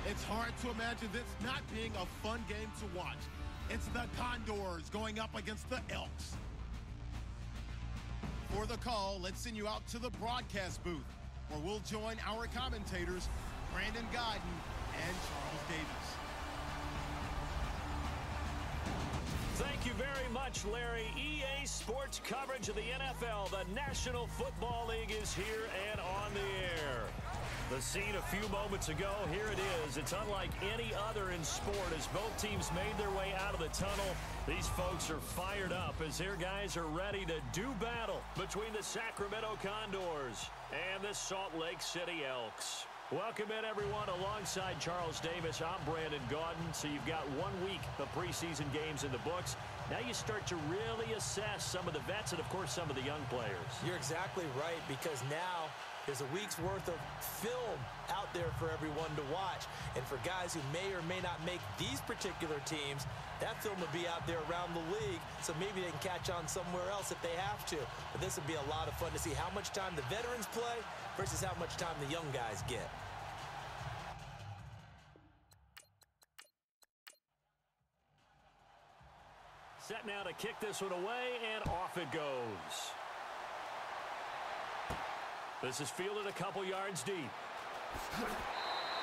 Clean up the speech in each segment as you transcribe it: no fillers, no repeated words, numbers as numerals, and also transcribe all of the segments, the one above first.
It's hard to imagine this not being a fun game to watch. It's the Condors going up against the Elks. For the call, let's send you out to the broadcast booth, where we'll join our commentators, Brandon Godden and Charles Davis. Thank you very much, Larry. EA Sports coverage of the NFL. The National Football League is here and on the air. The scene a few moments ago, here it is. It's unlike any other in sport as both teams made their way out of the tunnel. These folks are fired up as their guys are ready to do battle between the Sacramento Condors and the Salt Lake City Elks. Welcome in, everyone. Alongside Charles Davis, I'm Brandon Godden. So you've got 1 week of preseason games in the books. Now you start to really assess some of the vets and, of course, some of the young players. You're exactly right, because now there's a week's worth of film out there for everyone to watch. And for guys who may or may not make these particular teams, that film will be out there around the league, so maybe they can catch on somewhere else if they have to. But this will be a lot of fun to see how much time the veterans play versus how much time the young guys get. Set now to kick this one away, and off it goes. This is fielded a couple yards deep.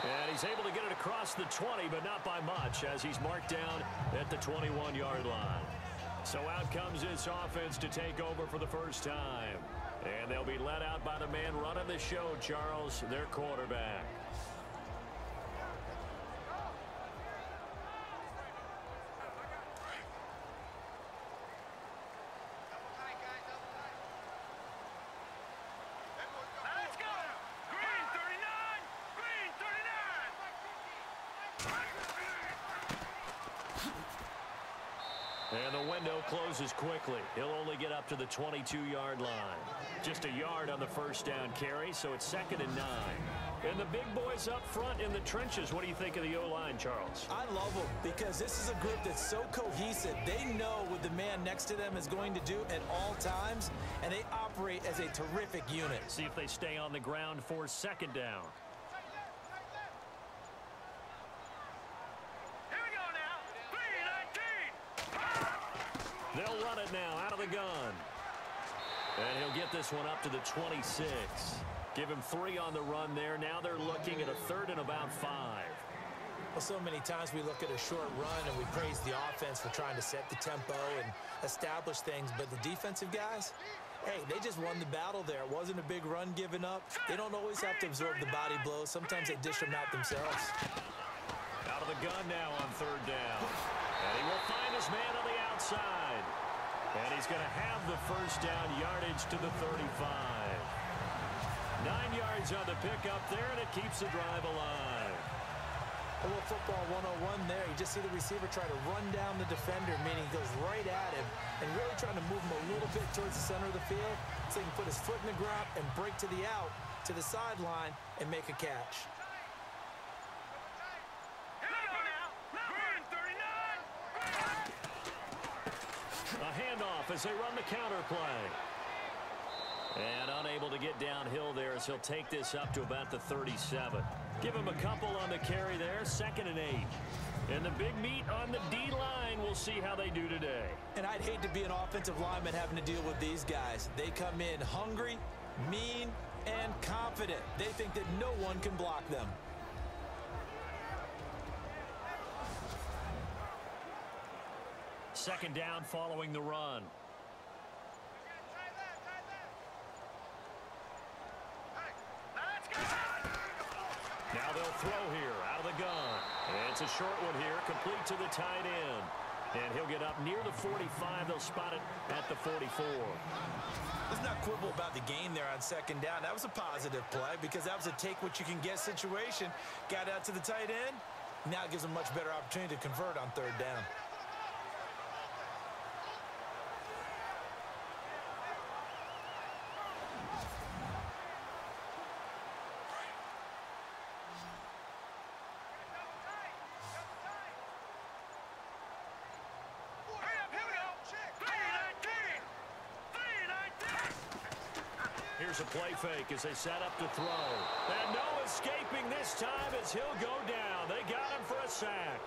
And he's able to get it across the 20, but not by much, as he's marked down at the 21-yard line. So out comes this offense to take over for the first time. And they'll be led out by the man running the show, Charles, their quarterback. And the window closes quickly. He'll only get up to the 22-yard line. Just a yard on the first down carry, so it's 2nd and 9. And the big boys up front in the trenches. What do you think of the O-line, Charles? I love them, because this is a group that's so cohesive. They know what the man next to them is going to do at all times, and they operate as a terrific unit. See if they stay on the ground for 2nd down. They'll run it now out of the gun. And he'll get this one up to the 26. Give him 3 on the run there. Now they're looking at a 3rd and about 5. Well, so many times we look at a short run and we praise the offense for trying to set the tempo and establish things. But the defensive guys, hey, they just won the battle there. It wasn't a big run given up. They don't always have to absorb the body blows. Sometimes they dish them out themselves. Out of the gun now on 3rd down. And he will find his man on the outside. And he's going to have the first down yardage to the 35. 9 yards on the pickup there, and it keeps the drive alive. A little football 101 there. You just see the receiver try to run down the defender, meaning he goes right at him and really trying to move him a little bit towards the center of the field so he can put his foot in the ground and break to the out, to the sideline, and make a catch. A handoff as they run the counter play. And unable to get downhill there as he'll take this up to about the 37. Give him a couple on the carry there, 2nd and 8. And the big meat on the D-line, we'll see how they do today. And I'd hate to be an offensive lineman having to deal with these guys. They come in hungry, mean, and confident. They think that no one can block them. Second down following the run. Now they'll throw here out of the gun. And it's a short one here, complete to the tight end. And he'll get up near the 45. They'll spot it at the 44. Let's not quibble about the gain there on 2nd down. That was a positive play because that was a take-what-you-can-get situation. Got out to the tight end. Now it gives them a much better opportunity to convert on 3rd down. Here's a play fake as they set up to throw. And no escaping this time as he'll go down. They got him for a sack.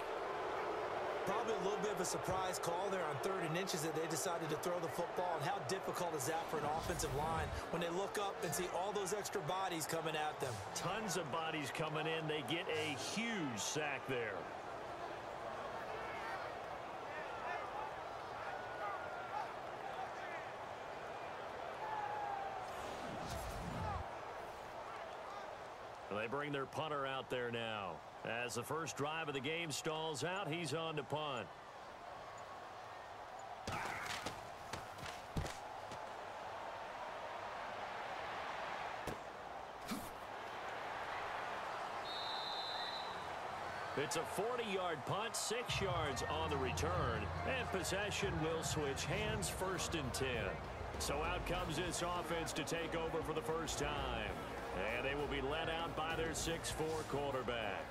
Probably a little bit of a surprise call there on 3rd and inches that they decided to throw the football. And how difficult is that for an offensive line when they look up and see all those extra bodies coming at them? Tons of bodies coming in. They get a huge sack there. They bring their punter out there now. As the first drive of the game stalls out, he's on to punt. It's a 40-yard punt, 6 yards on the return, and possession will switch hands 1st and 10. So out comes this offense to take over for the first time. And they will be led out by their 6'4" quarterback.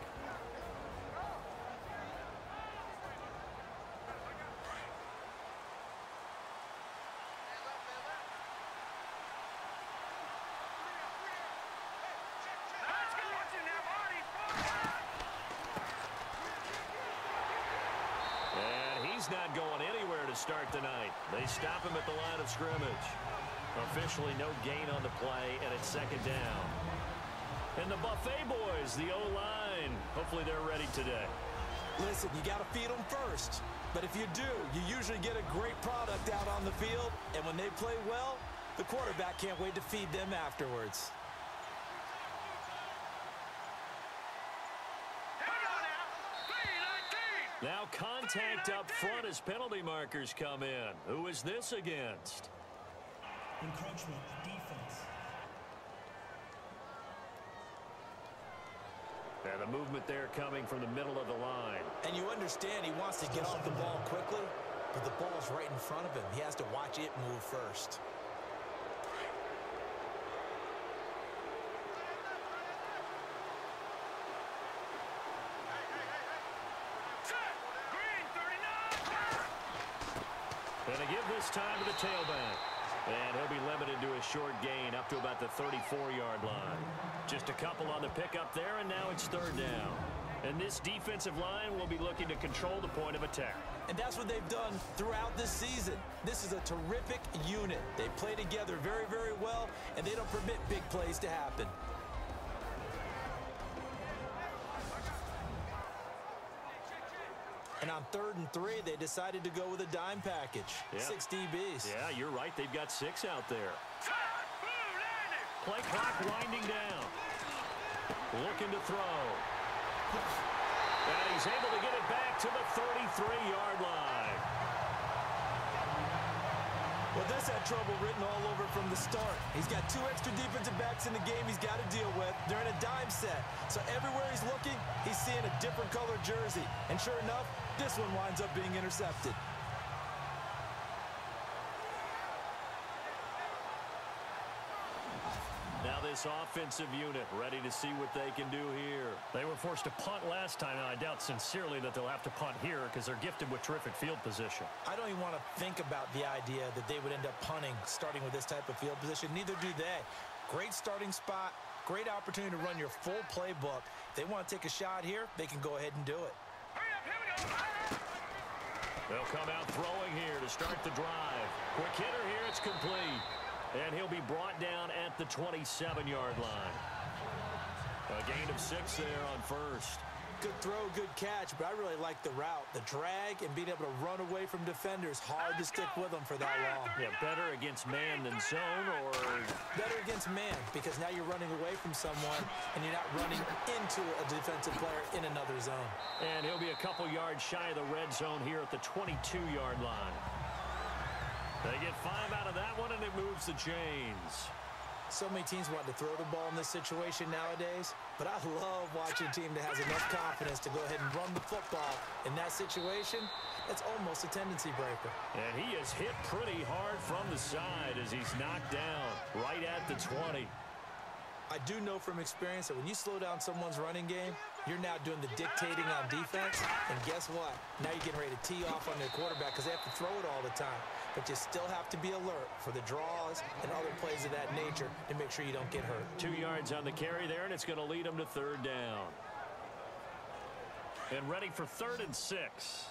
And he's not going anywhere to start the night. They stop him at the line of scrimmage. Officially no gain on the play, and it's 2nd down. And the Buffet boys, the O-line, hopefully they're ready today. Listen, you got to feed them first. But if you do, you usually get a great product out on the field. And when they play well, the quarterback can't wait to feed them afterwards. Now contact up front as penalty markers come in. Who is this against? Encroachment, defense. And the movement there coming from the middle of the line. And you understand he wants to get off the ball quickly, but the ball's right in front of him. He has to watch it move first. And they give this time to the tailback. And he'll be limited to a short gain up to about the 34-yard line. Just a couple on the pickup there, and now it's 3rd down. And this defensive line will be looking to control the point of attack. And that's what they've done throughout this season. This is a terrific unit. They play together very, very well, and they don't permit big plays to happen. And on 3rd and 3, they decided to go with a dime package. Yeah. 6 DBs. Yeah, you're right. They've got 6 out there. Play clock winding down. Looking to throw. And he's able to get it back to the 33-yard line. Well, this had trouble written all over from the start. He's got 2 extra defensive backs in the game he's got to deal with. They're in a dime set. So everywhere he's looking, he's seeing a different colored jersey. And sure enough, this one winds up being intercepted. Now this offensive unit ready to see what they can do here. They were forced to punt last time, and I doubt sincerely that they'll have to punt here because they're gifted with terrific field position. I don't even want to think about the idea that they would end up punting starting with this type of field position. Neither do they. Great starting spot, great opportunity to run your full playbook. If they want to take a shot here, they can go ahead and do it. They'll come out throwing here to start the drive. Quick hitter here, it's complete. And he'll be brought down at the 27-yard line. A gain of 6 there on first. Good throw, good catch, but I really like the route. The drag and being able to run away from defenders. Hard to stick with them for that long. Yeah, better against man than zone, or? Better against man, because now you're running away from someone and you're not running into a defensive player in another zone. And he'll be a couple yards shy of the red zone here at the 22-yard line. They get 5 out of that one, and it moves the chains. So many teams want to throw the ball in this situation nowadays, but I love watching a team that has enough confidence to go ahead and run the football. In that situation, it's almost a tendency breaker. And he is hit pretty hard from the side as he's knocked down right at the 20. I do know from experience that when you slow down someone's running game, you're now doing the dictating on defense. And guess what? Now you're getting ready to tee off on their quarterback because they have to throw it all the time. but you still have to be alert for the draws and other plays of that nature to make sure you don't get hurt. 2 yards on the carry there, and it's going to lead them to third down. And ready for 3rd and 6.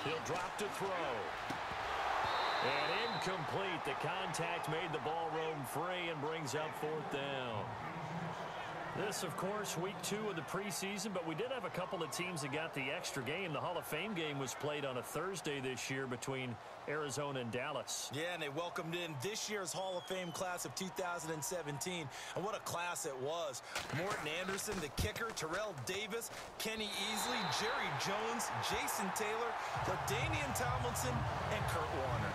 He'll drop to throw. And incomplete. The contact made the ball roam free and brings up 4th down. This, of course, week 2 of the preseason, but we did have a couple of teams that got the extra game. The Hall of Fame game was played on a Thursday this year between Arizona and Dallas. Yeah, and they welcomed in this year's Hall of Fame class of 2017. And what a class it was. Morton Anderson, the kicker, Terrell Davis, Kenny Easley, Jerry Jones, Jason Taylor, LaDainian Tomlinson, and Kurt Warner.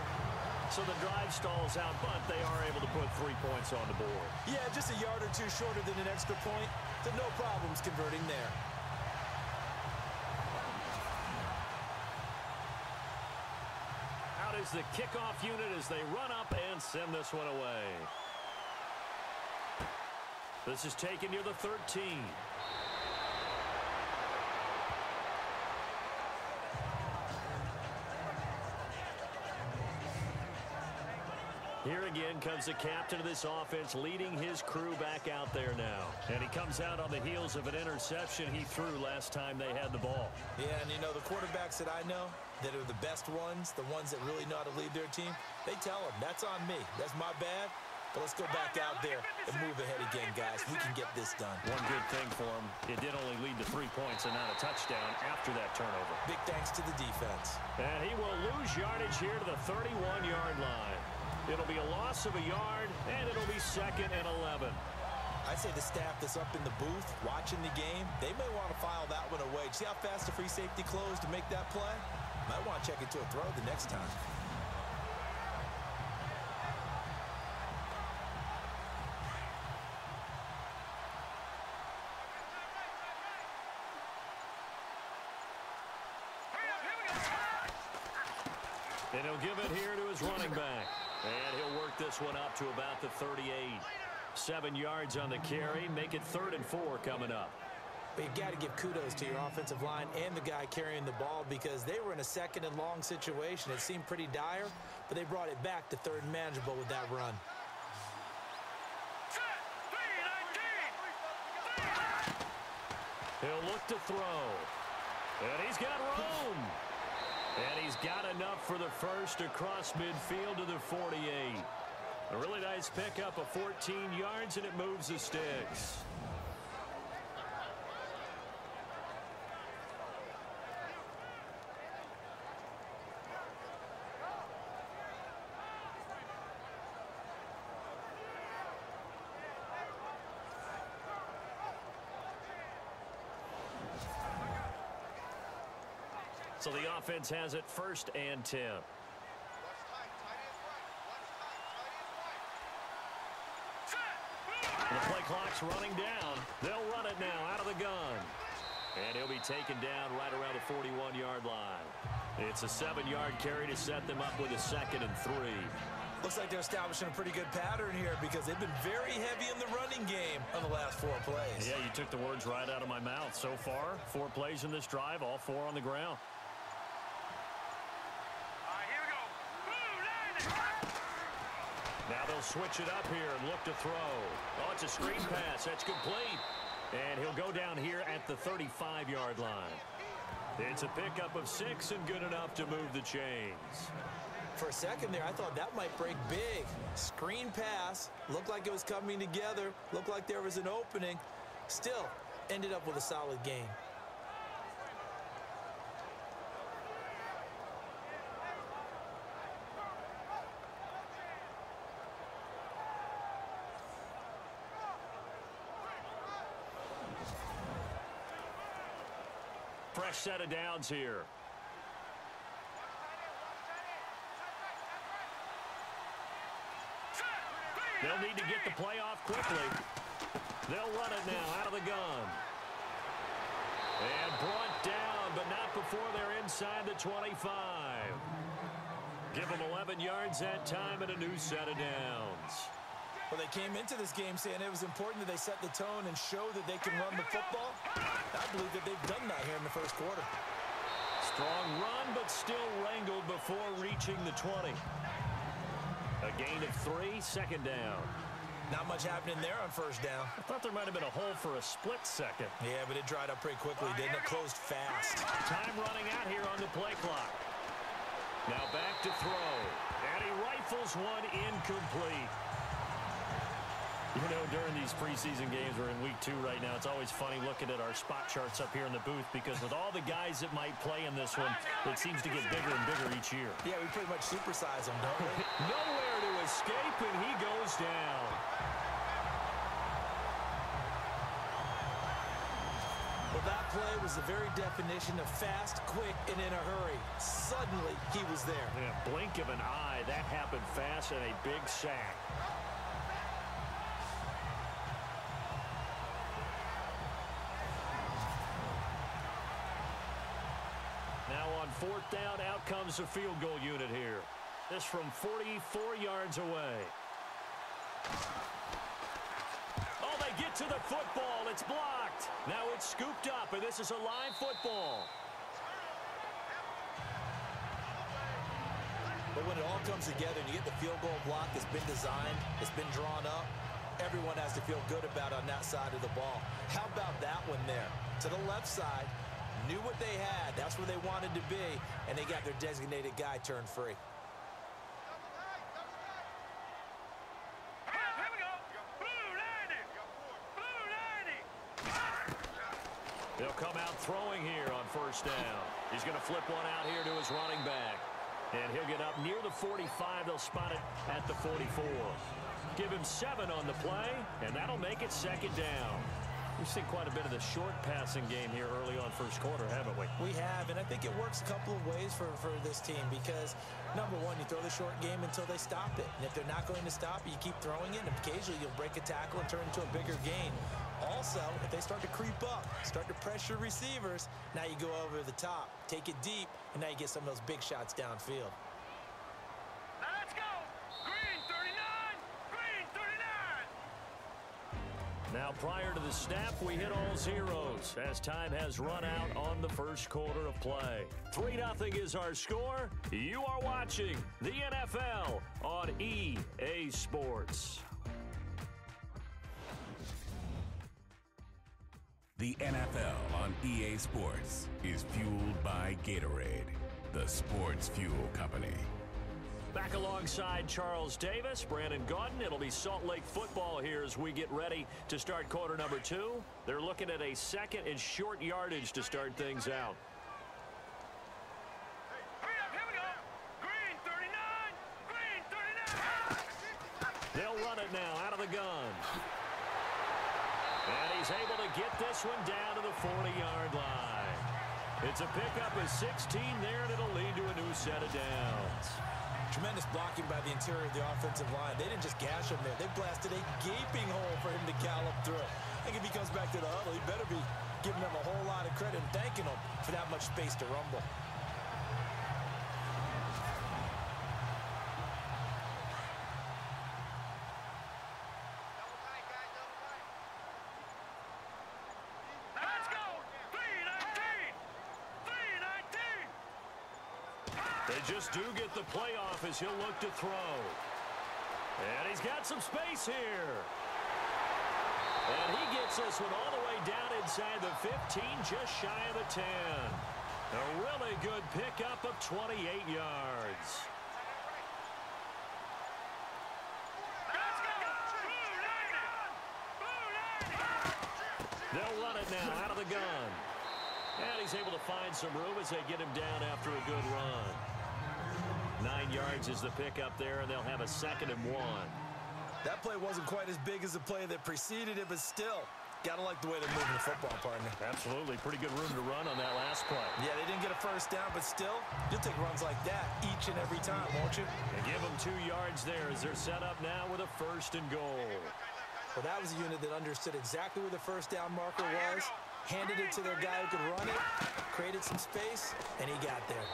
So the drive stalls out, but they are able to put 3 points on the board. Yeah, just a yard or two shorter than an extra point. So no problems converting there. Out is the kickoff unit as they run up and send this one away. This is taken near the 13. Here again comes the captain of this offense, leading his crew back out there now. And he comes out on the heels of an interception he threw last time they had the ball. Yeah, and you know, the quarterbacks that I know that are the best ones, the ones that really know how to lead their team, they tell them, that's on me. That's my bad. But let's go back out there and move ahead again, guys. We can get this done. One good thing for him, it did only lead to 3 points and not a touchdown after that turnover. Big thanks to the defense. And he will lose yardage here to the 31-yard line. It'll be a loss of a yard, and it'll be 2nd and 11. I'd say the staff that's up in the booth watching the game, they may want to file that one away. See how fast the free safety closed to make that play? Might want to check it to a throw the next time. And he'll give it here to his running back. And he'll work this one up to about the 38. 7 yards on the carry. Make it 3rd and 4 coming up. But you got to give kudos to your offensive line and the guy carrying the ball because they were in a 2nd and long situation. It seemed pretty dire, but they brought it back to 3rd and manageable with that run. He'll look to throw. And he's got room. And he's got enough for the first across midfield to the 48. A really nice pickup of 14 yards, and it moves the sticks. So the offense has it 1st and 10. The play clock's running down. They'll run it now out of the gun. And he'll be taken down right around the 41-yard line. It's a 7-yard carry to set them up with a 2nd and 3. Looks like they're establishing a pretty good pattern here because they've been very heavy in the running game on the last 4 plays. Yeah, you took the words right out of my mouth. So far, 4 plays in this drive, all 4 on the ground. Now they'll switch it up here and look to throw. Oh, it's a screen pass. That's complete. And he'll go down here at the 35-yard line. It's a pickup of 6 and good enough to move the chains. For a second there, I thought that might break big. Screen pass. Looked like it was coming together. Looked like there was an opening. Still, ended up with a solid game. Fresh set of downs here. They'll need to get the play off quickly. They'll run it now out of the gun. And brought down, but not before they're inside the 25. Give them 11 yards that time and a new set of downs. Well, they came into this game saying it was important that they set the tone and show that they can run the football. I believe that they've done that here in the first quarter. Strong run, but still wrangled before reaching the 20. A gain of 3, second down. Not much happening there on first down. I thought there might have been a hole for a split second. Yeah, but it dried up pretty quickly, didn't it? Closed fast. Time running out here on the play clock. Now back to throw. And he rifles one incomplete. You know, during these preseason games, we're in week 2 right now, it's always funny looking at our spot charts up here in the booth because with all the guys that might play in this one, it seems to get bigger and bigger each year. Yeah, we pretty much supersize them, don't we? Nowhere to escape, and he goes down. Well, that play was the very definition of fast, quick, and in a hurry. Suddenly, he was there. Yeah, blink of an eye, that happened fast and a big sack. Now on 4th down, out comes the field goal unit here. This from 44 yards away. Oh, they get to the football. It's blocked. Now it's scooped up, and this is a live football. But when it all comes together and you get the field goal block that's been designed, it's been drawn up, everyone has to feel good about on that side of the ball. How about that one there? To the left side, knew what they had. That's where they wanted to be, and they got their designated guy turned free. They'll come out throwing here on first down. He's going to flip one out here to his running back. And he'll get up near the 45. They'll spot it at the 44. Give him 7 on the play, and that'll make it second down. We've seen quite a bit of the short passing game here early on first quarter, haven't we? We have, and I think it works a couple of ways for this team because, number one, you throw the short game until they stop it. And if they're not going to stop it, you keep throwing it, and occasionally you'll break a tackle and turn it into a bigger gain. Also, if they start to creep up, start to pressure receivers, now you go over the top, take it deep, and now you get some of those big shots downfield. Let's go! Green 39! Green 39! Now, prior to the snap, we hit all zeros as time has run out on the first quarter of play. 3-0 is our score. You are watching the NFL on EA Sports. The NFL on EA Sports is fueled by Gatorade, the sports fuel company. Back alongside Charles Davis, Brandon Gaudin. It'll be Salt Lake football here as we get ready to start quarter number 2. They're looking at a second and short yardage to start things out. Here we go! Green 39! Green 39! They'll run it now out of the gun. And he's able to get this one down to the 40-yard line. It's a pickup of 16 there, and it'll lead to a new set of downs. Tremendous blocking by the interior of the offensive line. They didn't just gash him there. They blasted a gaping hole for him to gallop through. I think if he comes back to the huddle, he better be giving them a whole lot of credit and thanking them for that much space to rumble. Let's go! 319! 319! They just do get the playoff as he'll look to throw. And he's got some space here. And he gets this one all the way down inside the 15, just shy of the 10. A really good pickup of 28 yards. Let's go! Blue 90! Blue 90! They'll run it now out of the gun. And he's able to find some room as they get him down after a good run. 9 yards is the pickup there, and they'll have a 2nd and 1. That play wasn't quite as big as the play that preceded it, but still, gotta like the way they're moving the football, partner. Absolutely. Pretty good room to run on that last play. Yeah, they didn't get a first down, but still, you'll take runs like that each and every time, won't you? And give them 2 yards there as they're set up now with a 1st and goal. Well, that was a unit that understood exactly where the first down marker was, handed it to their guy who could run it, created some space, and he got there.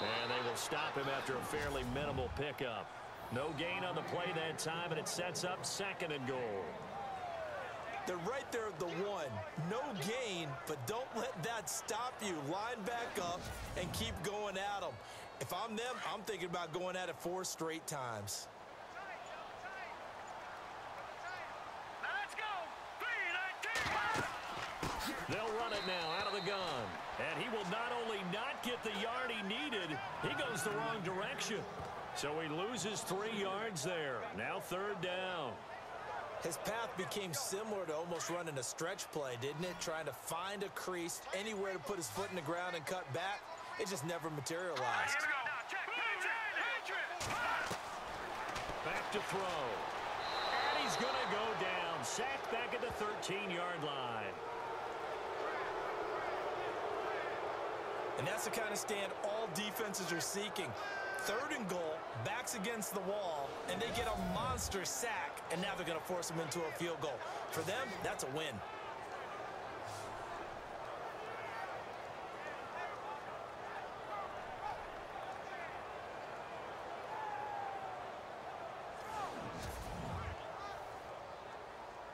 And they will stop him after a fairly minimal pickup. No gain on the play that time, and it sets up 2nd and goal. They're right there at the 1. No gain, but don't let that stop you. Line back up and keep going at them. If I'm them, I'm thinking about going at it 4 straight times. Let's go. 3-19. They'll run it now out of the gun. And he will not only not get the yard he needed, he goes the wrong direction. So he loses 3 yards there. Now 3rd down. His path became similar to almost running a stretch play, didn't it? Trying to find a crease, anywhere to put his foot in the ground and cut back. It just never materialized. Here we go. Now check. Back to throw. And he's going to go down. Sacked back at the 13-yard line. And that's the kind of stand all defenses are seeking. 3rd and goal, backs against the wall, and they get a monster sack, and now they're going to force them into a field goal. For them, that's a win.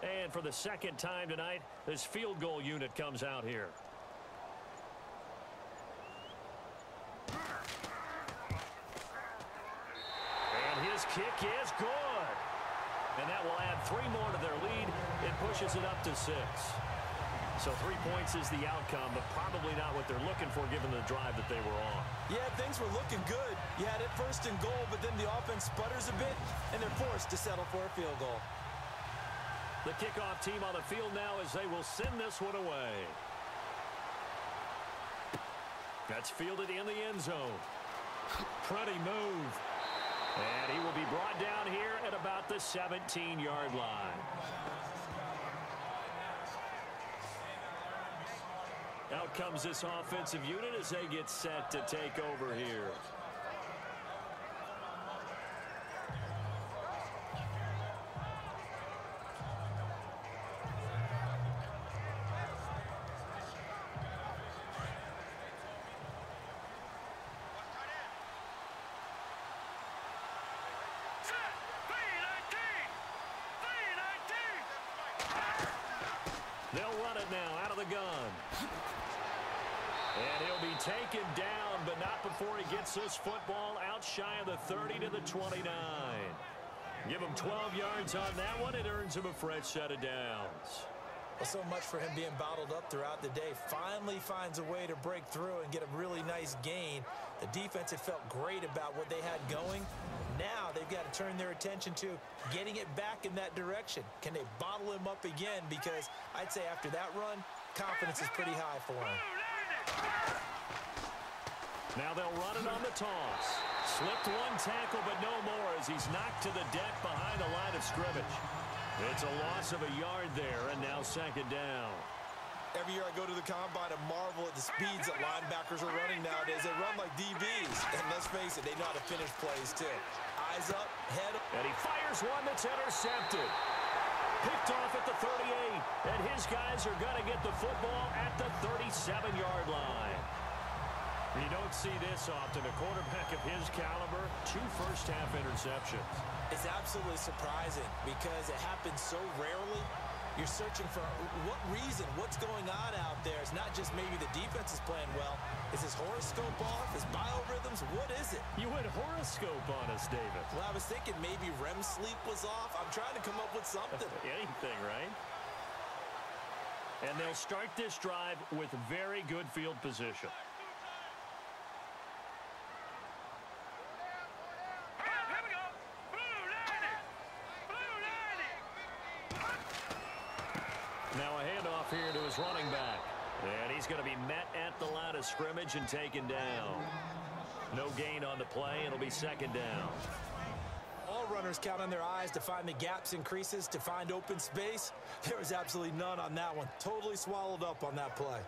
And for the 2nd time tonight, this field goal unit comes out here. His kick is good. And that will add 3 more to their lead. It pushes it up to 6. So 3 points is the outcome, but probably not what they're looking for given the drive that they were on. Yeah, things were looking good. You had it 1st and goal, but then the offense sputters a bit, and they're forced to settle for a field goal. The kickoff team on the field now as they will send this one away. That's fielded in the end zone. Pretty move. And he will be brought down here at about the 17-yard line. Out comes this offensive unit as they get set to take over here. They'll run it now out of the gun. And he'll be taken down, but not before he gets this football out shy of the 30 to the 29. Give him 12 yards on that one. It earns him a fresh set of downs. Well, so much for him being bottled up throughout the day. Finally finds a way to break through and get a really nice gain. The defense had felt great about what they had going. Now they've got to turn their attention to getting it back in that direction. Can they bottle him up again? Because I'd say after that run, confidence is pretty high for him. Now they'll run it on the toss. Slipped 1 tackle, but no more as he's knocked to the deck behind the line of scrimmage. It's a loss of a yard there, and now 2nd down. Every year I go to the combine and marvel at the speeds that linebackers are running nowadays. They run like DBs. And let's face it, they know how to finish plays too. Eyes up, head up. And he fires one that's intercepted. Picked off at the 38. And his guys are going to get the football at the 37-yard line. You don't see this often. A quarterback of his caliber, 2 first-half interceptions. It's absolutely surprising because it happens so rarely. You're searching for what reason, what's going on out there. It's not just maybe the defense is playing well. Is his horoscope off? His biorhythms? What is it? You went horoscope on us, David. Well, I was thinking maybe REM sleep was off. I'm trying to come up with something. Anything, right? And they'll start this drive with very good field position. Now a handoff here to his running back. And he's going to be met at the line of scrimmage and taken down. No gain on the play. It'll be 2nd down. All runners count on their eyes to find the gaps and creases, to find open space. There was absolutely none on that one. Totally swallowed up on that play.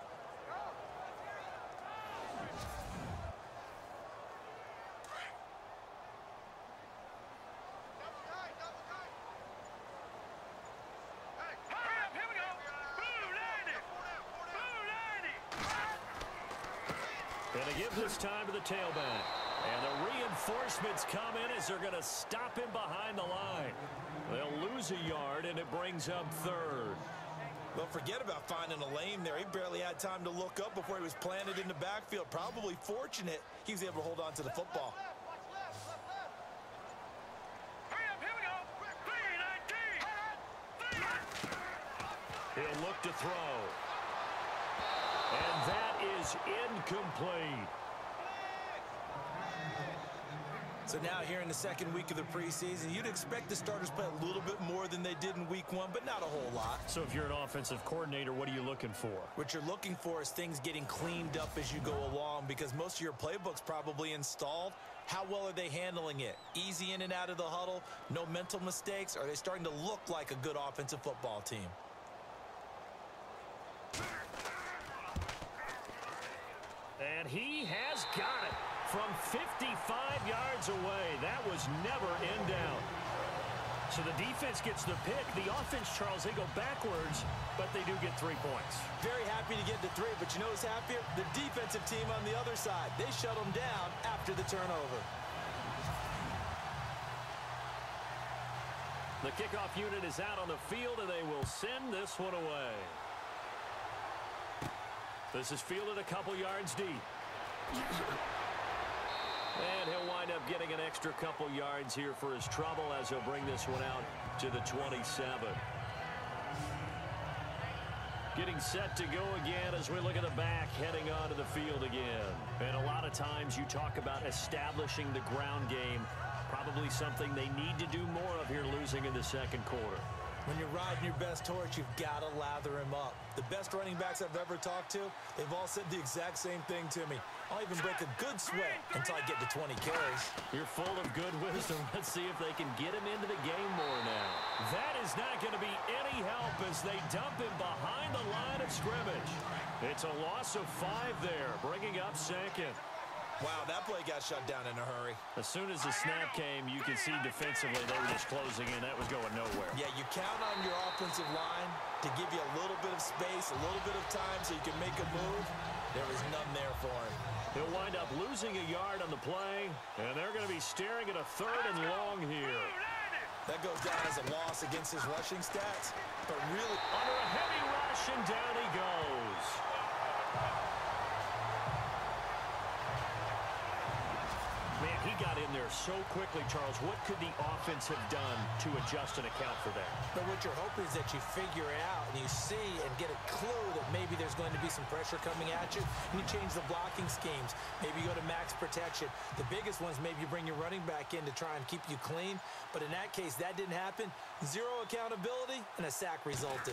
And they give this time to the tailback. And the reinforcements come in as they're going to stop him behind the line. They'll lose a yard, and it brings up third. Well, forget about finding a lane there. He barely had time to look up before he was planted in the backfield. Probably fortunate he was able to hold on to the football. He'll look to throw. And that is incomplete. So now here in the second week of the preseason, you'd expect the starters play a little bit more than they did in week one, but not a whole lot. So if you're an offensive coordinator, what are you looking for? What you're looking for is things getting cleaned up as you go along, because most of your playbook's probably installed. How well are they handling it? Easy in and out of the huddle, no mental mistakes? Are they starting to look like a good offensive football team? And he has got it from 55 yards away. That was never in doubt. So the defense gets the pick. The offense, Charles, they go backwards, but they do get 3 points. Very happy to get to 3, but you know who's happier? The defensive team on the other side. They shut them down after the turnover. The kickoff unit is out on the field, and they will send this one away. This is fielded a couple yards deep. And he'll wind up getting an extra couple yards here for his trouble as he'll bring this one out to the 27. Getting set to go again as we look at the back heading onto the field again. And a lot of times you talk about establishing the ground game. Probably something they need to do more of here, losing in the second quarter. When you're riding your best horse, you've got to lather him up. The best running backs I've ever talked to, they've all said the exact same thing to me. I'll even break a good sweat until I get to 20 carries. You're full of good wisdom. Let's see if they can get him into the game more now. That is not going to be any help as they dump him behind the line of scrimmage. It's a loss of 5 there, bringing up second. Wow, that play got shut down in a hurry. As soon as the snap came, you could see defensively they were just closing in. That was going nowhere. Yeah, you count on your offensive line to give you a little bit of space, a little bit of time so you can make a move. There was none there for him. He'll wind up losing a yard on the play, and they're going to be staring at a 3rd and long here. That goes down as a loss against his rushing stats, but really under a heavy rush, and down he goes. Man, he got in there so quickly, Charles. What could the offense have done to adjust and account for that? But what you're hoping is that you figure out and you see and get a clue that maybe there's going to be some pressure coming at you, and you change the blocking schemes. Maybe you go to max protection. The biggest ones, maybe you bring your running back in to try and keep you clean. But in that case, that didn't happen. 0 accountability, and a sack resulted.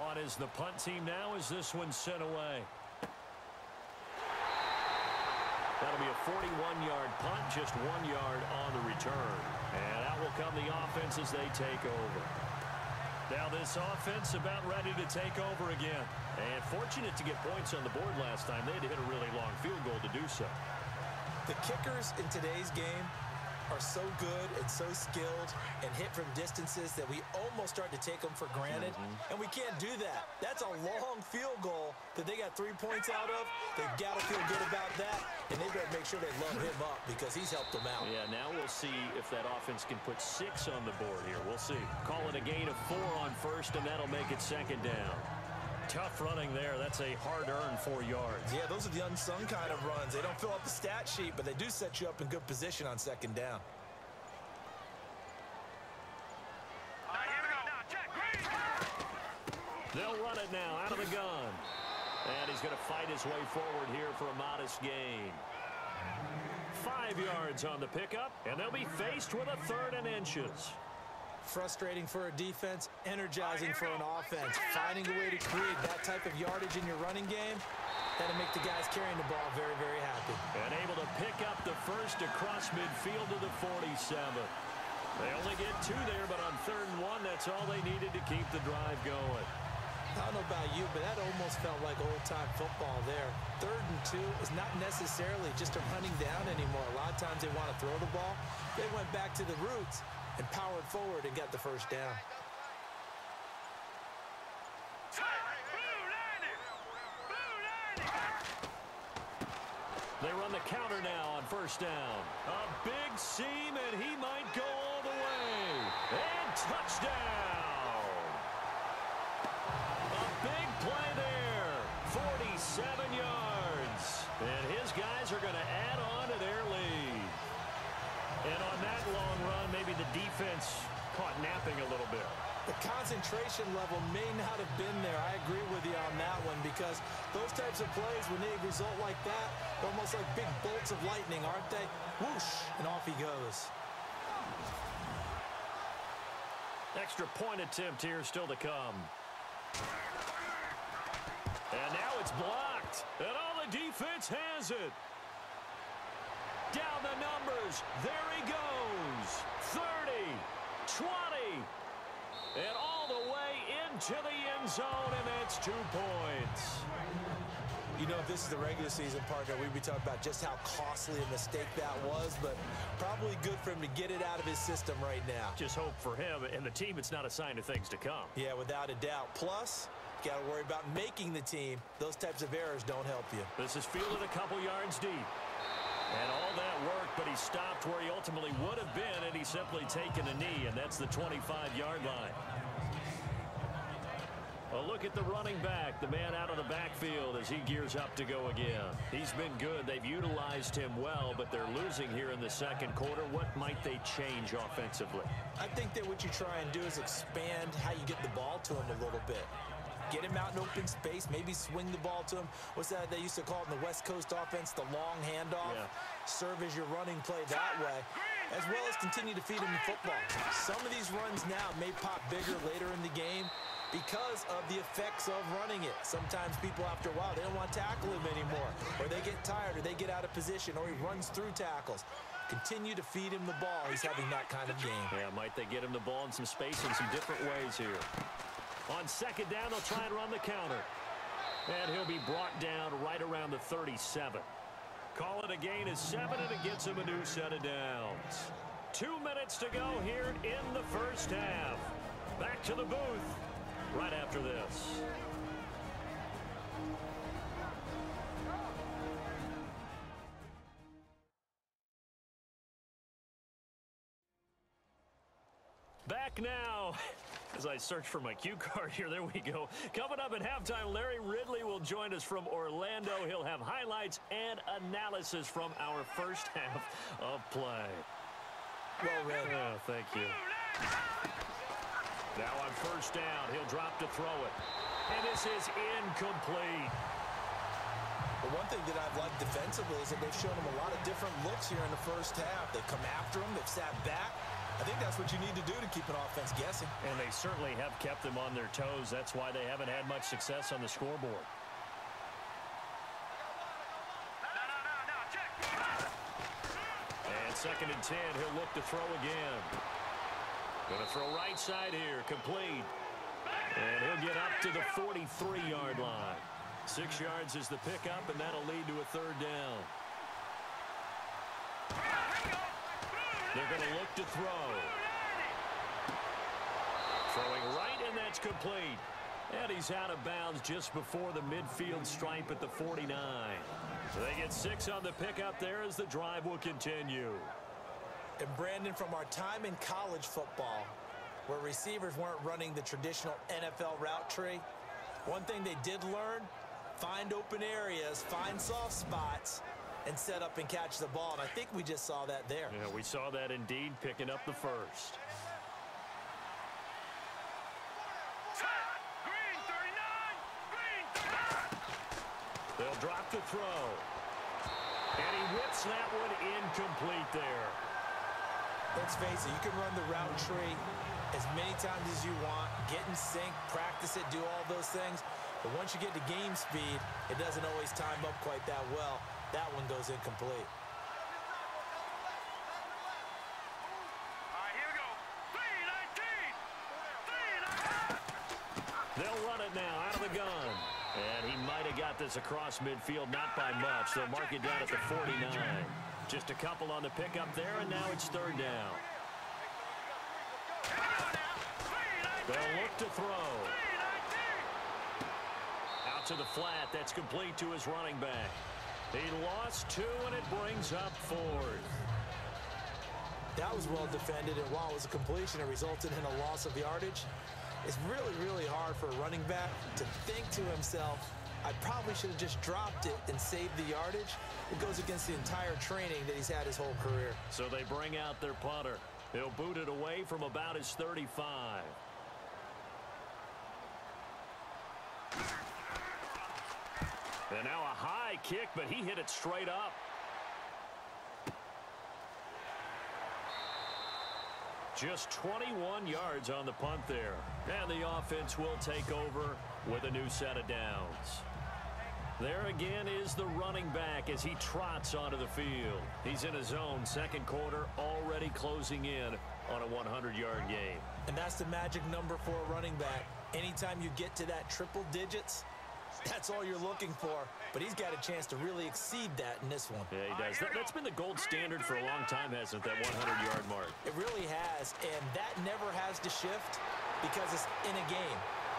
On is the punt team now as this one's sent away. That'll be a 41-yard punt, just 1 yard on the return. And out will come the offense as they take over. Now this offense about ready to take over again. And fortunate to get points on the board last time. They had to hit a really long field goal to do so. The kickers in today's game are so good and so skilled and hit from distances that we almost start to take them for granted. And we can't do that. That's a long field goal that they got 3 points out of. They've got to feel good about that, and they better make sure they load him up because he's helped them out. Yeah, now we'll see if that offense can put 6 on the board here. We'll see. Call it a gain of 4 on first, and that'll make it second down. Tough running there. That's a hard-earned 4 yards. Yeah, those are the unsung kind of runs. They don't fill up the stat sheet, but they do set you up in good position on second down. They'll run it now out of the gun. And he's going to fight his way forward here for a modest gain. 5 yards on the pickup, and they'll be faced with a 3rd and inches. Frustrating for a defense, energizing for an offense. Finding a way to create that type of yardage in your running game, that'll make the guys carrying the ball very, very happy. And able to pick up the first across midfield to the 47. They only get 2 there, but on 3rd and 1, that's all they needed to keep the drive going. I don't know about you, but that almost felt like old-time football there. 3rd and 2 is not necessarily just a running down anymore. A lot of times they want to throw the ball. They went back to the roots and powered forward and got the first down. They run the counter now on first down. A big seam, and he might go all the way. And touchdown. A big play there. 47 yards. And his guys are going to add on to their lead. And on that long run, maybe the defense caught napping a little bit. The concentration level may not have been there. I agree with you on that one, because those types of plays, when they result like that, they're almost like big bolts of lightning, aren't they? Whoosh, and off he goes. Extra point attempt here still to come. And now it's blocked. And all the defense has it. Down the numbers. There he goes. 30, 20. And all the way into the end zone, and that's 2 points. You know, if this is the regular season, partner, we'd be talking about just how costly a mistake that was, but probably good for him to get it out of his system right now. Just hope for him and the team it's not a sign of things to come. Yeah, without a doubt. Plus, you got to worry about making the team. Those types of errors don't help you. This is fielded a couple yards deep. And all that worked, but he stopped where he ultimately would have been, and he's simply taken a knee, and that's the 25-yard line. A look at the running back, the man out of the backfield as he gears up to go again. He's been good. They've utilized him well, but they're losing here in the second quarter. What might they change offensively? I think that what you try and do is expand how you get the ball to him a little bit. Get him out in open space, maybe swing the ball to him. What's that they used to call it in the West Coast offense, the long handoff? Yeah. Serve as your running play that way, as well as continue to feed him the football. Some of these runs now may pop bigger later in the game because of the effects of running it. Sometimes people, after a while, they don't want to tackle him anymore, or they get tired, or they get out of position, or he runs through tackles. Continue to feed him the ball. He's having that kind of game. Yeah, might they get him the ball in some space in some different ways here. On second down, they'll try and run the counter. And he'll be brought down right around the 37. Call it a gain of 7, and it gets him a new set of downs. 2 minutes to go here in the first half. Back to the booth right after this. Back now. As I search for my cue card here, there we go. Coming up at halftime, Larry Ridley will join us from Orlando. He'll have highlights and analysis from our first half of play. Well read. Oh, thank you. Now on first down, he'll drop to throw it. And this is incomplete. The one thing that I've liked defensively is that they've shown him a lot of different looks here in the first half. They've come after him. They've sat back. I think that's what you need to do to keep an offense guessing. And they certainly have kept them on their toes. That's why they haven't had much success on the scoreboard. And second and 10, he'll look to throw again. Going to throw right side here, complete. And he'll get up to the 43-yard line. 6 yards is the pickup, and that'll lead to a third down. They're going to look to throw. Throwing right, and that's complete. And he's out of bounds just before the midfield stripe at the 49. So they get 6 on the pickup there as the drive will continue. And Brandon, from our time in college football, where receivers weren't running the traditional NFL route tree, one thing they did learn, find open areas, find soft spots, and set up and catch the ball. And I think we just saw that there. Yeah, we saw that indeed, picking up the first. Green 39! They'll drop the throw. And he whips that one incomplete there. Let's face it, you can run the route tree as many times as you want, get in sync, practice it, do all those things. But once you get to game speed, it doesn't always time up quite that well. That one goes incomplete. All right, here we go. 3-19! They'll run it now out of the gun. And he might have got this across midfield, not by much. They'll mark it down at the 49. Just a couple on the pickup there, and now it's third down. They'll look to throw. Out to the flat. That's complete to his running back. He lost 2, and it brings up 4th. That was well defended, and while it was a completion, it resulted in a loss of yardage. It's really, really hard for a running back to think to himself, I probably should have just dropped it and saved the yardage. It goes against the entire training that he's had his whole career. So they bring out their punter. He'll boot it away from about his 35. And now a high kick, but he hit it straight up. Just 21 yards on the punt there. And the offense will take over with a new set of downs. There again is the running back as he trots onto the field. He's in his zone, second quarter, already closing in on a 100-yard game. And that's the magic number for a running back. Anytime you get to that triple digits, that's all you're looking for. But he's got a chance to really exceed that in this one. Yeah, he does. That's been the gold standard for a long time, hasn't it, that 100-yard mark? It really has, and that never has to shift because it's in a game.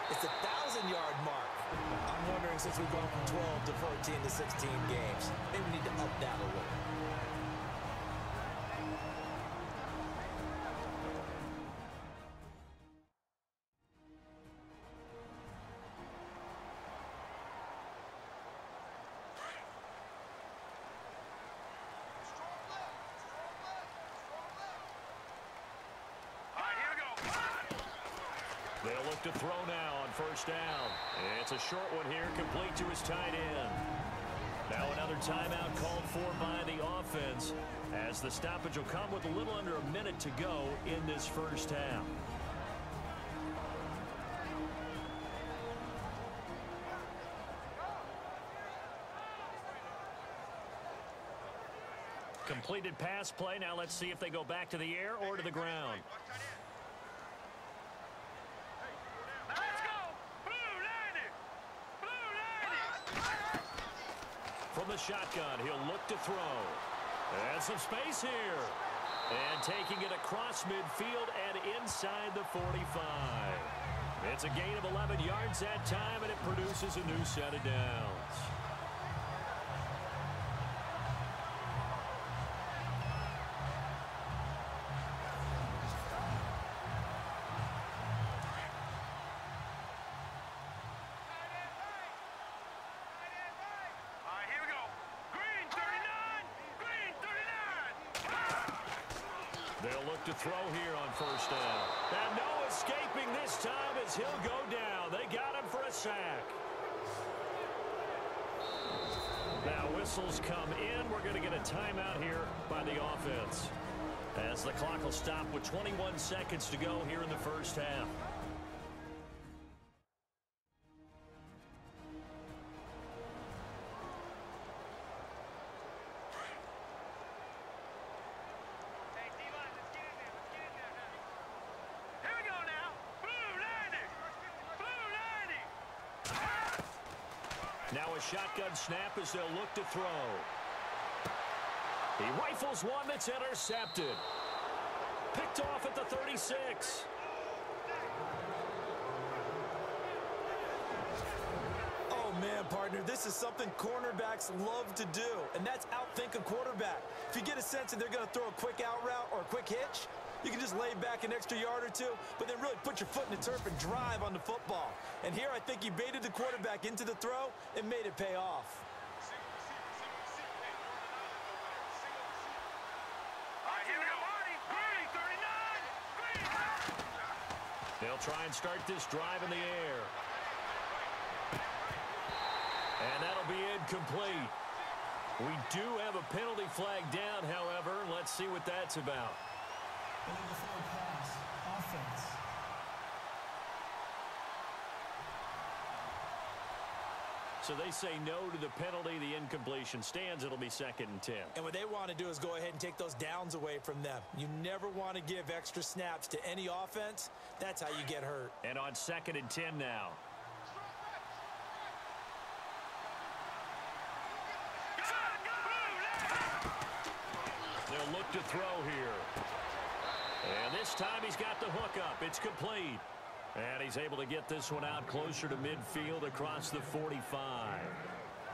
It's a 1,000-yard mark. I'm wondering, since we've gone from 12 to 14 to 16 games, maybe we need to up that a little. They'll look to throw now on first down. It's a short one here, complete to his tight end. Now another timeout called for by the offense, as the stoppage will come with a little under a minute to go in this first half. Completed pass play. Now let's see if they go back to the air or to the ground. From the shotgun, he'll look to throw. And some space here. And taking it across midfield and inside the 45. It's a gain of 11 yards that time, and it produces a new set of downs. They'll look to throw here on first down. And no escaping this time as he'll go down. They got him for a sack. Now whistles come in. We're going to get a timeout here by the offense, as the clock will stop with 21 seconds to go here in the first half. Now a shotgun snap as they'll look to throw. He rifles one that's intercepted. Picked off at the 36. Oh, man, partner, this is something cornerbacks love to do, and that's outthink a quarterback. If you get a sense that they're going to throw a quick out route or a quick hitch, you can just lay back an extra yard or two, but then really put your foot in the turf and drive on the football. And here I think he baited the quarterback into the throw and made it pay off. They'll try and start this drive in the air. And that'll be incomplete. We do have a penalty flag down, however. Let's see what that's about. Illegal forward pass, offense. So they say no to the penalty. The incompletion stands. It'll be 2nd and 10. And what they want to do is go ahead and take those downs away from them. You never want to give extra snaps to any offense. That's how you get hurt. And on 2nd and 10 now. They'll look to throw here. And this time he's got the hook up. It's complete. And he's able to get this one out closer to midfield across the 45.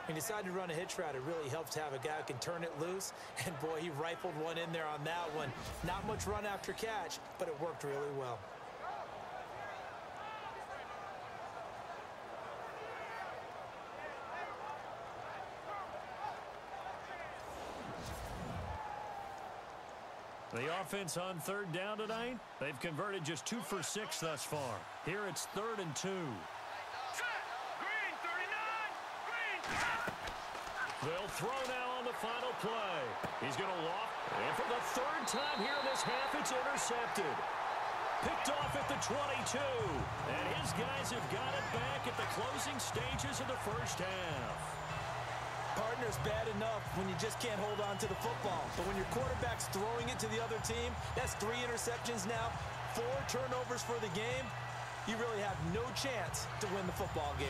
When you decide to run a hitch route, it really helps to have a guy who can turn it loose. And, boy, he rifled one in there on that one. Not much run after catch, but it worked really well. The offense on third down tonight, they've converted just 2 for 6 thus far. Here it's 3rd and 2. Green, 39. Green. They'll throw now on the final play. He's going to loft. And for the 3rd time here in this half, it's intercepted. Picked off at the 22. And his guys have got it back at the closing stages of the first half. Partner's bad enough when you just can't hold on to the football. But when your quarterback's throwing it to the other team, that's 3 interceptions now, 4 turnovers for the game. You really have no chance to win the football game.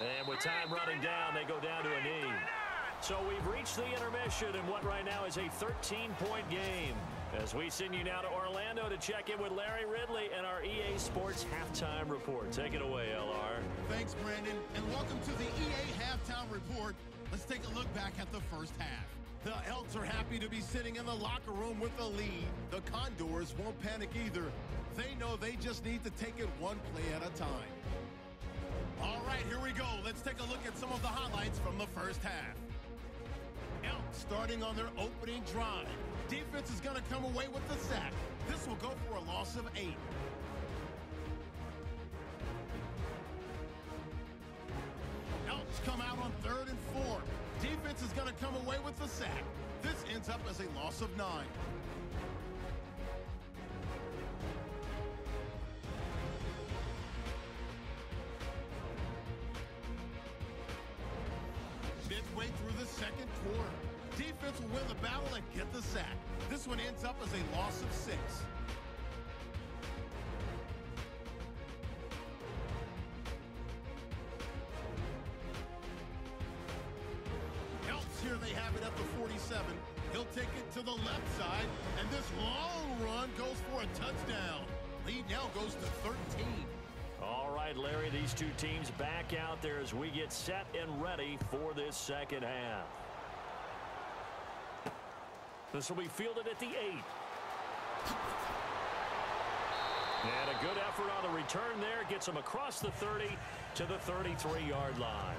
And with time running down, they go down to a knee. So we've reached the intermission in what right now is a 13-point game. As we send you now to Orlando to check in with Larry Ridley and our EA Sports Halftime Report. Take it away, LR. Thanks, Brandon, and welcome to the EA Halftime Report. Let's take a look back at the first half. The Elks are happy to be sitting in the locker room with a lead. The Condors won't panic either. They know they just need to take it one play at a time. All right, here we go. Let's take a look at some of the highlights from the first half. Elks starting on their opening drive. Defense is going to come away with the sack. This will go for a loss of 8. Elks come out on 3rd and 4. Defense is going to come away with the sack. This ends up as a loss of 9. Midway through the second quarter, defense will win the battle and get the sack. This one ends up as a loss of 6. Elks, here they have it at the 47. He'll take it to the left side, and this long run goes for a touchdown. Lead now goes to 13. All right, Larry, these two teams back out there as we get set and ready for this second half. This will be fielded at the 8. And a good effort on the return there. Gets them across the 30 to the 33-yard line.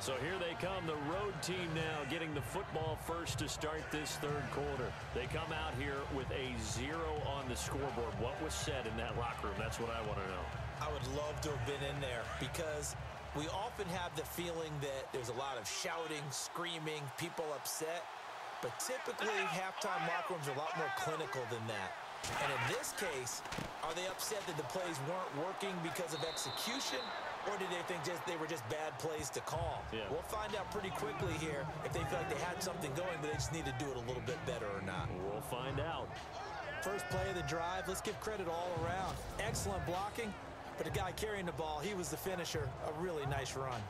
So here they come, the road team now getting the football first to start this third quarter. They come out here with a 0 on the scoreboard. What was said in that locker room? That's what I want to know. I would love to have been in there because we often have the feeling that there's a lot of shouting, screaming, people upset. But typically, halftime locker rooms are a lot more clinical than that. And in this case, are they upset that the plays weren't working because of execution? Or did they think they were just bad plays to call? Yeah. We'll find out pretty quickly here if they feel like they had something going, but they just need to do it a little bit better or not. We'll find out. First play of the drive, let's give credit all around. Excellent blocking, but the guy carrying the ball, he was the finisher. A really nice run.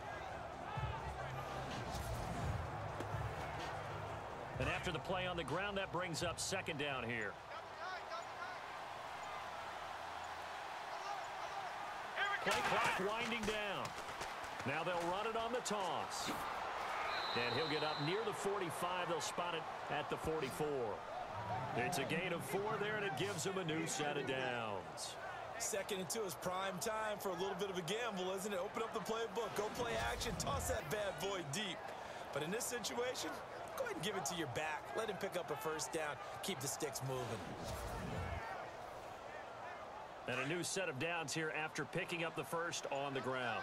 And after the play on the ground, that brings up second down here. Play clock winding down. Now they'll run it on the toss. And he'll get up near the 45. They'll spot it at the 44. It's a gain of 4 there, and it gives them a new set of downs. 2nd and 2 is prime time for a little bit of a gamble, isn't it? Open up the playbook, go play action, toss that bad boy deep. But in this situation, go ahead and give it to your back. Let him pick up a first down. Keep the sticks moving. And a new set of downs here after picking up the first on the ground.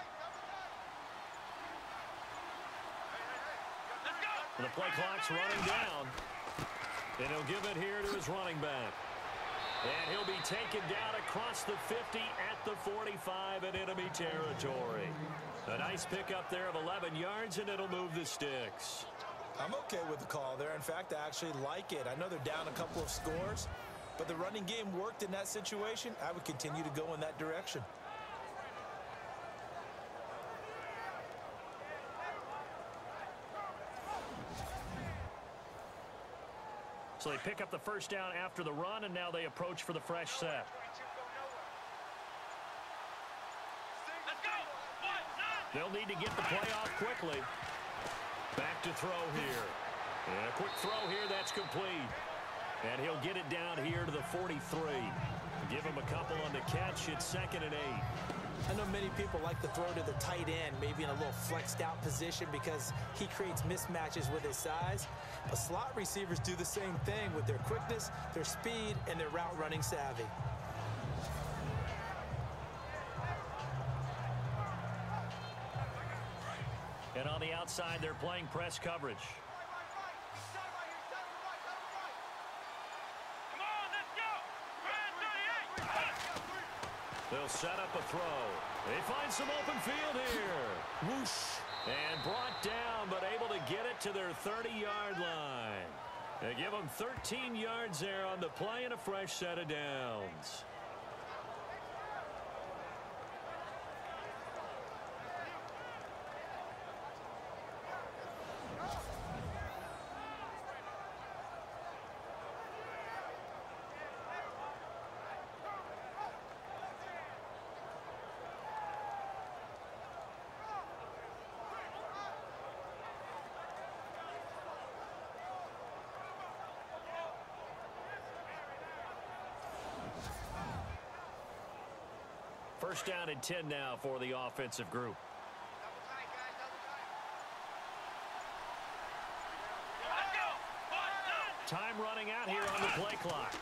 And the play clock's running down. And he'll give it here to his running back. And he'll be taken down across the 50 at the 45 in enemy territory. A nice pickup there of 11 yards, and it'll move the sticks. I'm okay with the call there. In fact, I actually like it. I know they're down a couple of scores, but the running game worked in that situation. I would continue to go in that direction. So they pick up the first down after the run, and now they approach for the fresh set. They'll need to get the play off quickly. Back to throw here. And a quick throw here, that's complete. And he'll get it down here to the 43. Give him a couple on the catch. It's 2nd and 8. I know many people like to throw to the tight end, maybe in a little flexed out position because he creates mismatches with his size. But slot receivers do the same thing with their quickness, their speed, and their route running savvy. And on the outside, they're playing press coverage. They'll set up a throw. They find some open field here. Whoosh. And brought down, but able to get it to their 30-yard line. They give them 13 yards there on the play and a fresh set of downs. First down and 10 now for the offensive group. Time running out here on the play clock.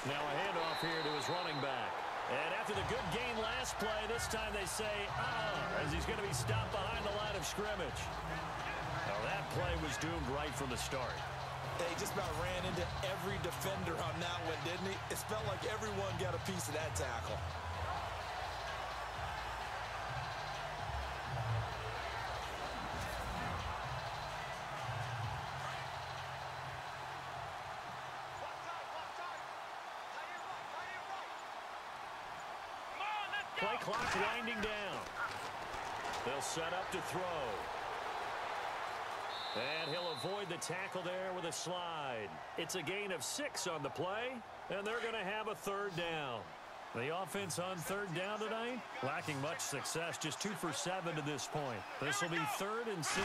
Now a handoff here to his running back. And after the good gain last play, this time they say, as he's going to be stopped behind the line of scrimmage. Now that play was doomed right from the start. He just about ran into every defender on that one, didn't he? It felt like everyone got a piece of that tackle. Play clock winding down. They'll set up to throw. And he'll avoid the tackle there with a slide. It's a gain of 6 on the play, and they're going to have a 3rd down. The offense on 3rd down tonight, lacking much success, just 2 for 7 to this point. This will be 3rd and 6.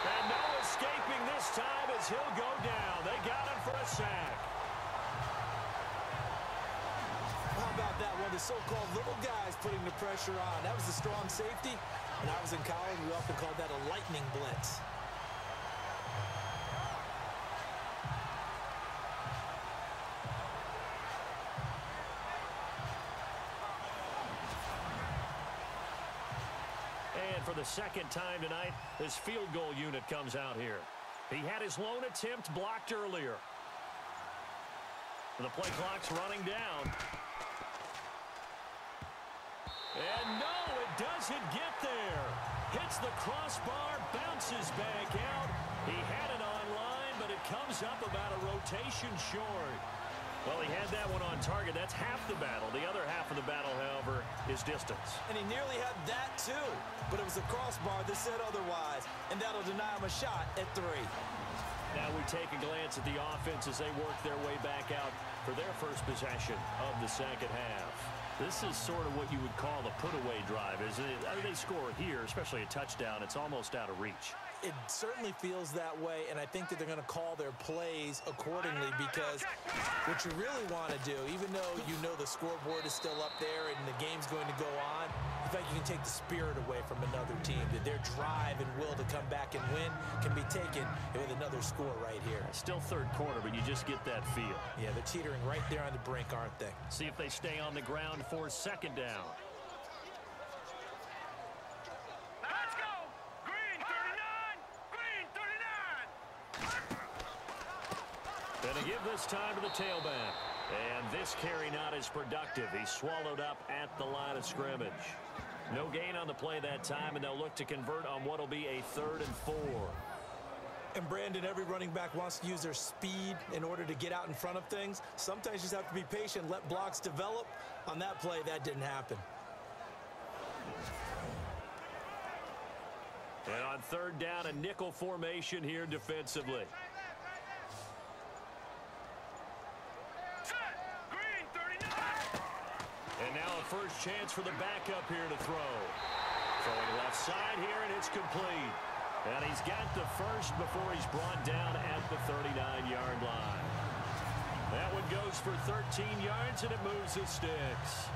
And no escaping this time as he'll go down. They got him for a sack. How about that one? The so-called little guys putting the pressure on. That was a strong safety. When I was in college, we often called that a lightning blitz. And for the 2nd time tonight, this field goal unit comes out here. He had his lone attempt blocked earlier. The play clock's running down. And no, it doesn't get there. Hits the crossbar, bounces back out. He had it on line, but it comes up about a rotation short. Well, he had that one on target. That's half the battle. The other half of the battle, however, is distance. And he nearly had that, too. But it was a crossbar that said otherwise. And that'll deny him a shot at 3. Now we take a glance at the offense as they work their way back out for their first possession of the 2nd half. This is sort of what you would call a put-away drive, isn't it? They score here, especially a touchdown. It's almost out of reach. It certainly feels that way, and I think that they're going to call their plays accordingly because what you really want to do, even though you know the scoreboard is still up there and the game's going to go on, in fact, you can take the spirit away from another team. That their drive and will to come back and win can be taken with another score right here. Still 3rd quarter, but you just get that feel. Yeah, they're teetering right there on the brink, aren't they? See if they stay on the ground for 2nd down. Let's go! Green 39! Green 39! And they give this time to the tailback. And this carry not as productive. He's swallowed up at the line of scrimmage. No gain on the play that time, and they'll look to convert on what will be a 3rd and 4. And Brandon, every running back wants to use their speed in order to get out in front of things. Sometimes you just have to be patient, let blocks develop. On that play, that didn't happen. And on third down, a nickel formation here defensively. Green 39. And now a first chance for the backup here to throw. Throwing left side here, and it's complete. And he's got the first before he's brought down at the 39-yard line. That one goes for 13 yards, and it moves the sticks.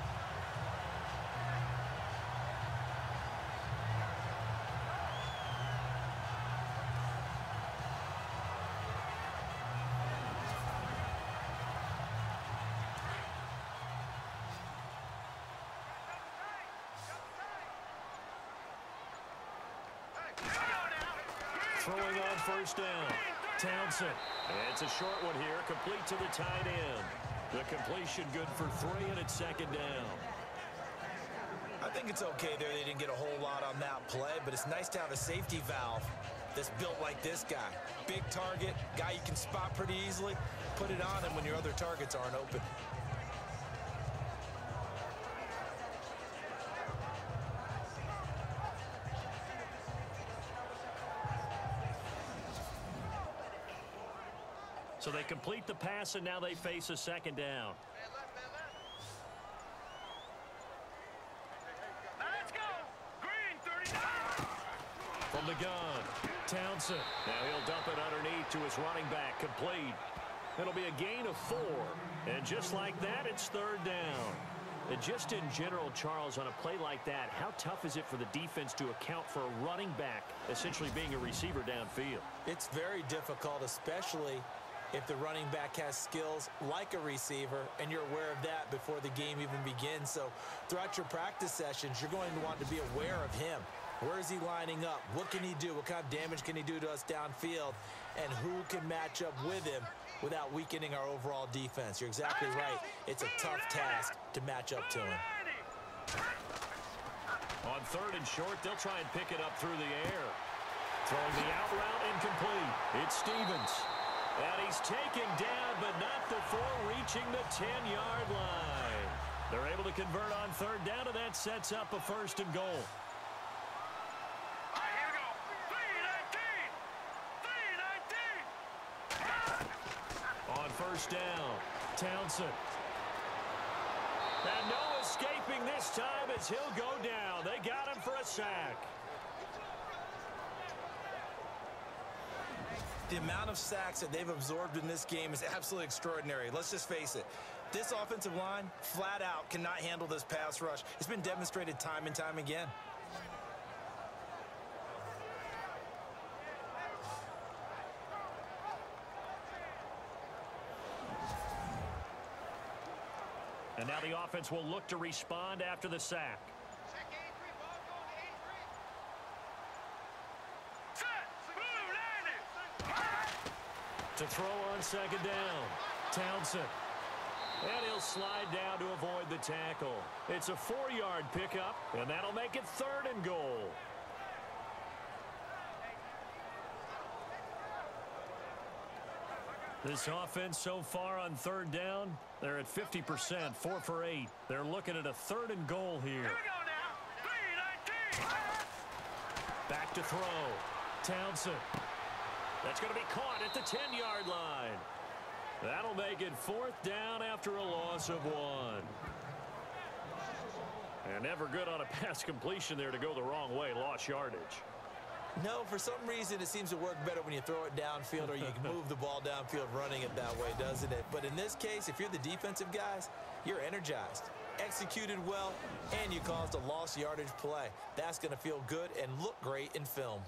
Throwing on first down. Townsend. It's a short one here, complete to the tight end. The completion good for 3, and it's second down. I think it's okay there. They didn't get a whole lot on that play, but it's nice to have a safety valve that's built like this guy. Big target, guy you can spot pretty easily. Put it on him when your other targets aren't open. So they complete the pass, and now they face a second down. Let's go. Green 39. From the gun, Townsend. Now he'll dump it underneath to his running back, complete. It'll be a gain of 4. And just like that, it's third down. And just in general, Charles, on a play like that, how tough is it for the defense to account for a running back essentially being a receiver downfield? It's very difficult, especially if the running back has skills like a receiver, and you're aware of that before the game even begins. So throughout your practice sessions, you're going to want to be aware of him. Where is he lining up? What can he do? What kind of damage can he do to us downfield? And who can match up with him without weakening our overall defense? You're exactly right. It's a tough task to match up to him. On third and short, they'll try and pick it up through the air. Throwing the out route, incomplete. It's Stevens. And he's taken down, but not before reaching the 10-yard line. They're able to convert on third down, and that sets up a first and goal. All right, here we go. 3-19. 3-19. On first down, Townsend. And no escaping this time as he'll go down. They got him for a sack. The amount of sacks that they've absorbed in this game is absolutely extraordinary. Let's just face it. This offensive line, flat out, cannot handle this pass rush. It's been demonstrated time and time again. And now the offense will look to respond after the sack. To throw on second down, Townsend. And he'll slide down to avoid the tackle. It's a 4-yard pickup, and that'll make it third and goal. This offense so far on third down, they're at 50%, 4 for 8. They're looking at a third and goal here. Here we go now. 3-19. Back to throw, Townsend. That's going to be caught at the 10-yard line. That'll make it fourth down after a loss of 1. And never good on a pass completion there to go the wrong way. Lost yardage. No, for some reason it seems to work better when you throw it downfield or you can move the ball downfield running it that way, doesn't it? But in this case, if you're the defensive guys, you're energized, executed well, and you caused a lost yardage play. That's going to feel good and look great in film.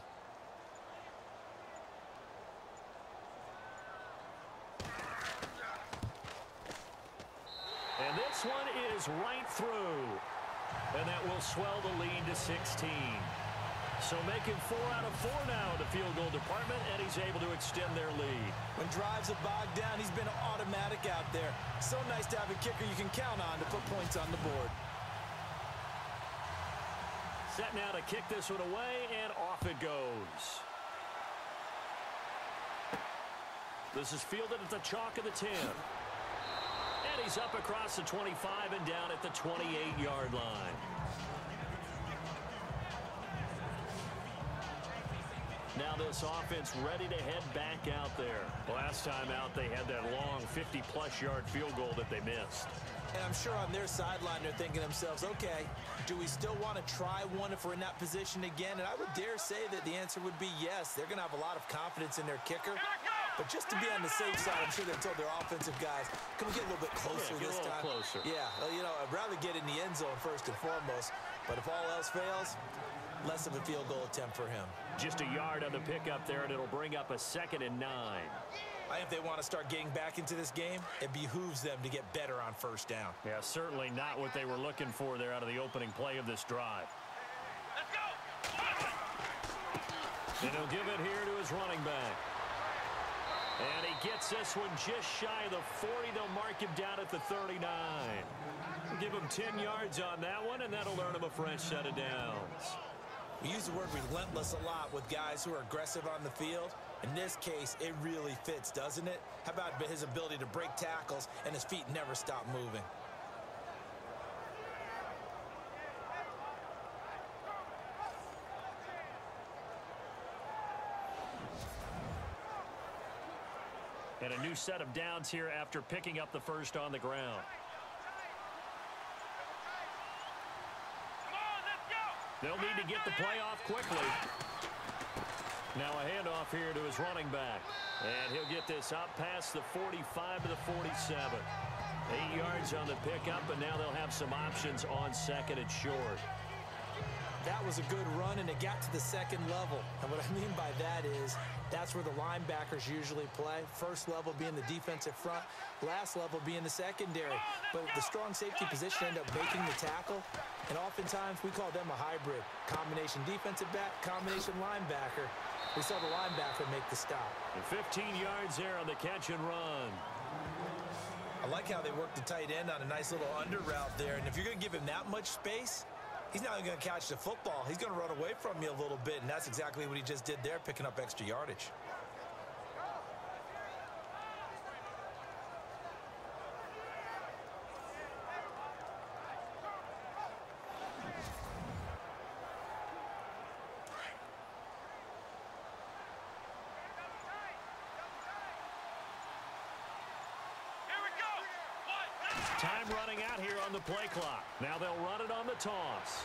And this one is right through. And that will swell the lead to 16. So making 4 out of 4 now in the field goal department, and he's able to extend their lead. When drives are bogged down, he's been automatic out there. So nice to have a kicker you can count on to put points on the board. Set now to kick this one away, and off it goes. This is fielded at the chalk of the 10. And he's up across the 25 and down at the 28-yard line. Now this offense ready to head back out there. Last time out, they had that long 50-plus yard field goal that they missed. And I'm sure on their sideline, they're thinking to themselves, okay, do we still want to try one if we're in that position again? And I would dare say that the answer would be yes. They're going to have a lot of confidence in their kicker. But just to be on the safe side, I'm sure they told their offensive guys, can we get a little bit closer this time? Closer. Yeah, well, you know, I'd rather get in the end zone first and foremost. But if all else fails, less of a field goal attempt for him. Just a yard on the pickup there, and it'll bring up a 2nd and 9. I think if they want to start getting back into this game, it behooves them to get better on first down. Yeah, certainly not what they were looking for there out of the opening play of this drive. Let's go. And he'll give it here to his running back. And he gets this one just shy of the 40. They'll mark him down at the 39. Give him 10 yards on that one, and that'll earn him a fresh set of downs. We use the word relentless a lot with guys who are aggressive on the field. In this case, it really fits, doesn't it? How about his ability to break tackles and his feet never stop moving? And a new set of downs here after picking up the first on the ground. They'll need to get the play off quickly. Now a handoff here to his running back. And he'll get this up past the 45 to the 47. 8 yards on the pickup, and now they'll have some options on 2nd and short. That was a good run, and it got to the 2nd level. And what I mean by that is that's where the linebackers usually play. First level being the defensive front, last level being the secondary. But the strong safety position ended up making the tackle, and oftentimes we call them a hybrid. Combination defensive back, combination linebacker. We saw the linebacker make the stop. And 15 yards there on the catch and run. I like how they worked the tight end on a nice little under route there. And if you're going to give him that much space, he's not going to catch the football. He's going to run away from you a little bit, and that's exactly what he just did there, picking up extra yardage. Time running out here on the play clock. Now they'll run it on the toss.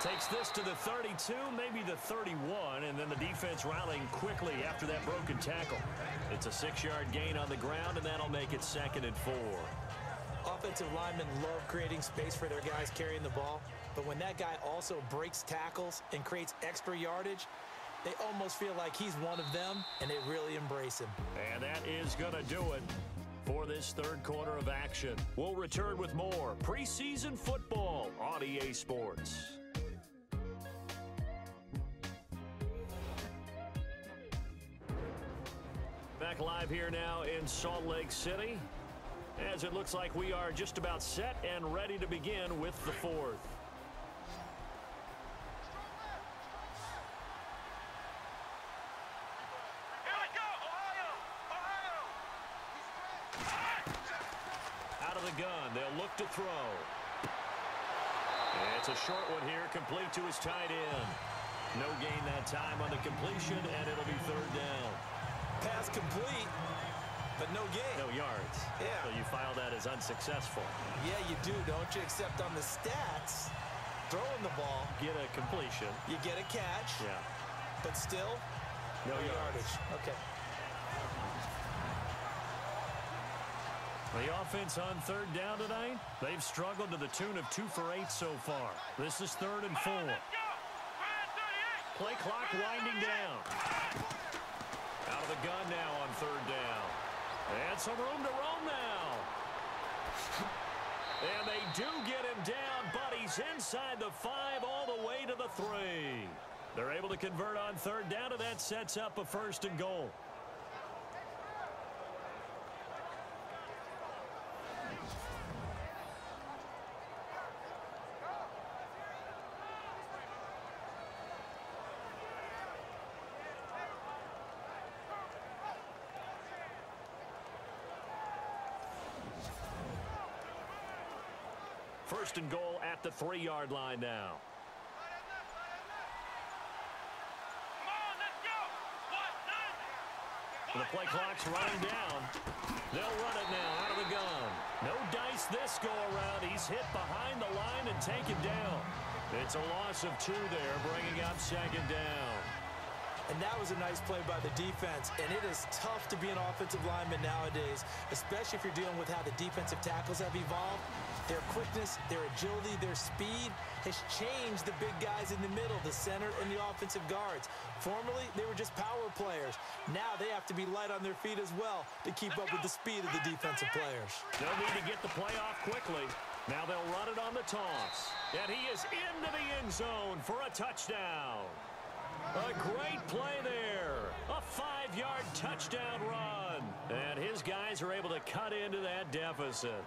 Takes this to the 32, maybe the 31, and then the defense rallying quickly after that broken tackle. It's a 6-yard gain on the ground, and that'll make it 2nd and 4. Offensive linemen love creating space for their guys carrying the ball, but when that guy also breaks tackles and creates extra yardage, they almost feel like he's one of them, and they really embrace him. And that is going to do it for this 3rd quarter of action. We'll return with more preseason football on EA Sports. Back live here now in Salt Lake City, as it looks like we are just about set and ready to begin with the 4th. Out of the gun, they'll look to throw. And it's a short one here, complete to his tight end. No gain that time on the completion, and it'll be 3rd down. Pass complete, but no gain. No yards. Yeah. So you file that as unsuccessful. Yeah, you do, don't you? Except on the stats, throwing the ball, Get a completion. you get a catch, Yeah. but still No yardage. Okay. The offense on 3rd down tonight, they've struggled to the tune of 2 for 8 so far. This is 3rd and 4. Play clock winding down. Out of the gun now on 3rd down. And some room to roam now. And they do get him down, but he's inside the 5 all the way to the 3. They're able to convert on 3rd down, and that sets up a 1st and goal. First and goal at the 3-yard line now. The play clock's running down. They'll run it now out of the gun. No dice this go-around. He's hit behind the line and taken down. It's a loss of 2 there, bringing up second down. And that was a nice play by the defense. And it is tough to be an offensive lineman nowadays, especially if you're dealing with how the defensive tackles have evolved. Their quickness, their agility, their speed has changed the big guys in the middle, the center, and the offensive guards. Formerly, they were just power players. Now they have to be light on their feet as well to keep up with the speed of the defensive players. They'll need to get the play off quickly. Now they'll run it on the toss. And he is into the end zone for a touchdown. A great play there. A 5-yard touchdown run. And his guys are able to cut into that deficit.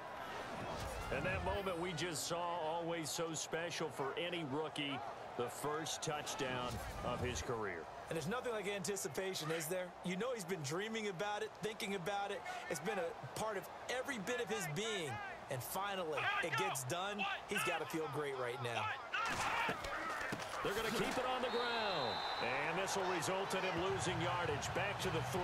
And that moment we just saw, always so special for any rookie, the first touchdown of his career. And there's nothing like anticipation, is there? You know he's been dreaming about it, thinking about it. It's been a part of every bit of his being. And finally, it gets done. He's got to feel great right now. They're going to keep it on the ground. And this will result in him losing yardage. Back to the 3.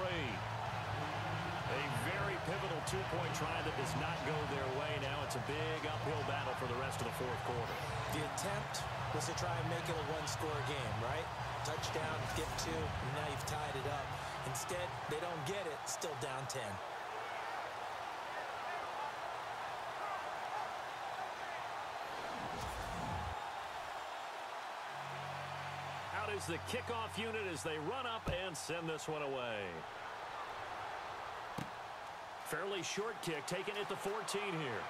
A very pivotal 2-point try that does not go their way. Now it's a big uphill battle for the rest of the fourth quarter. The attempt was to try and make it a one-score game, right? Touchdown, get 2, and now you've tied it up. Instead, they don't get it, still down 10. Out is the kickoff unit as they run up and send this one away. Fairly short kick, taken at the 14 here.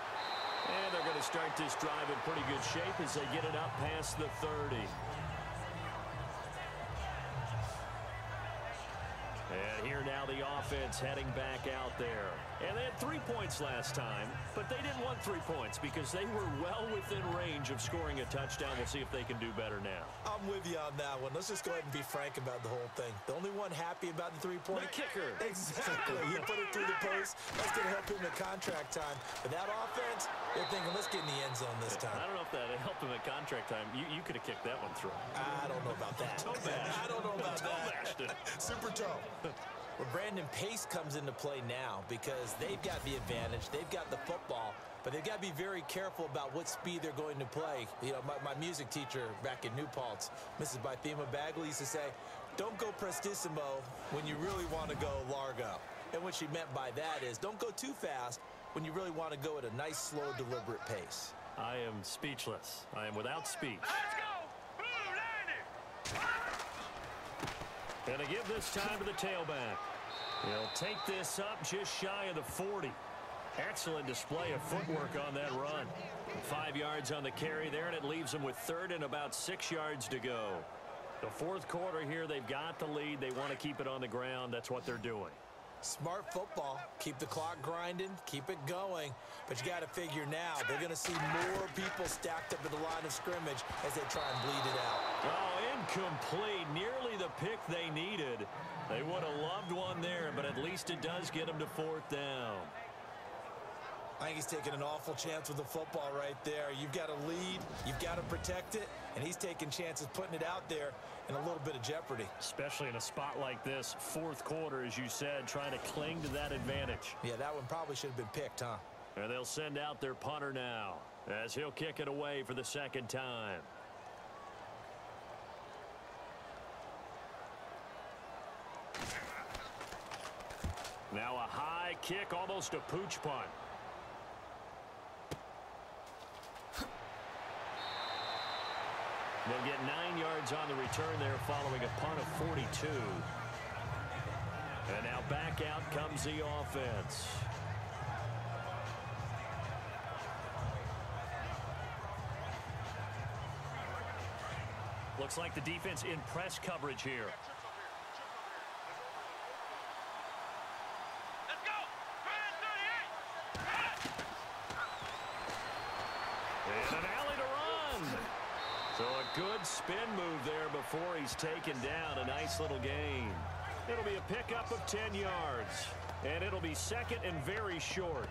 And they're going to start this drive in pretty good shape as they get it up past the 30. And here now the offense heading back out there. And they had 3 points last time, but they didn't want 3 points because they were well within range of scoring a touchdown. We'll see if they can do better now. I'm with you on that one. Let's just go ahead and be frank about the whole thing. The only one happy about the 3-point. The kicker. Exactly. He put it through the post. That's going to help him in contract time. But that offense, they're thinking, let's get in the end zone this time. I don't know if that helped him at contract time. You could have kicked that one through. I don't know about that. I don't know about that. Super toe. Well, Brandon, pace comes into play now because they've got the advantage. They've got the football, but they've got to be very careful about what speed they're going to play. You know, my music teacher back in New Paltz, Mrs. Bythema Bagley, used to say, don't go prestissimo when you really want to go largo. And what she meant by that is don't go too fast when you really want to go at a nice, slow, deliberate pace. I am speechless. I am without speech. Let's go! Blue 90! And to give this time to the tailback. He'll take this up just shy of the 40. Excellent display of footwork on that run. 5 yards on the carry there, and it leaves them with 3rd and about 6 yards to go. The fourth quarter here, they've got the lead. They want to keep it on the ground. That's what they're doing. Smart football. Keep the clock grinding. Keep it going. But you got to figure now, they're going to see more people stacked up at the line of scrimmage as they try and bleed it out. Oh, incomplete. Nearly the pick they needed. They would have loved one there, but at least it does get them to 4th down. I think he's taking an awful chance with the football right there. You've got to lead. You've got to protect it. And he's taking chances putting it out there in a little bit of jeopardy. Especially in a spot like this, fourth quarter, as you said, trying to cling to that advantage. Yeah, that one probably should have been picked, huh? And they'll send out their punter now as he'll kick it away for the second time. Now a high kick, almost a pooch punt. They'll get 9 yards on the return there following a punt of 42. And now back out comes the offense. Looks like the defense in press coverage here. Let's go! 38! And an alley to run. So a good spin move there before he's taken down. A nice little gain. It'll be a pickup of 10 yards. And it'll be second and very short.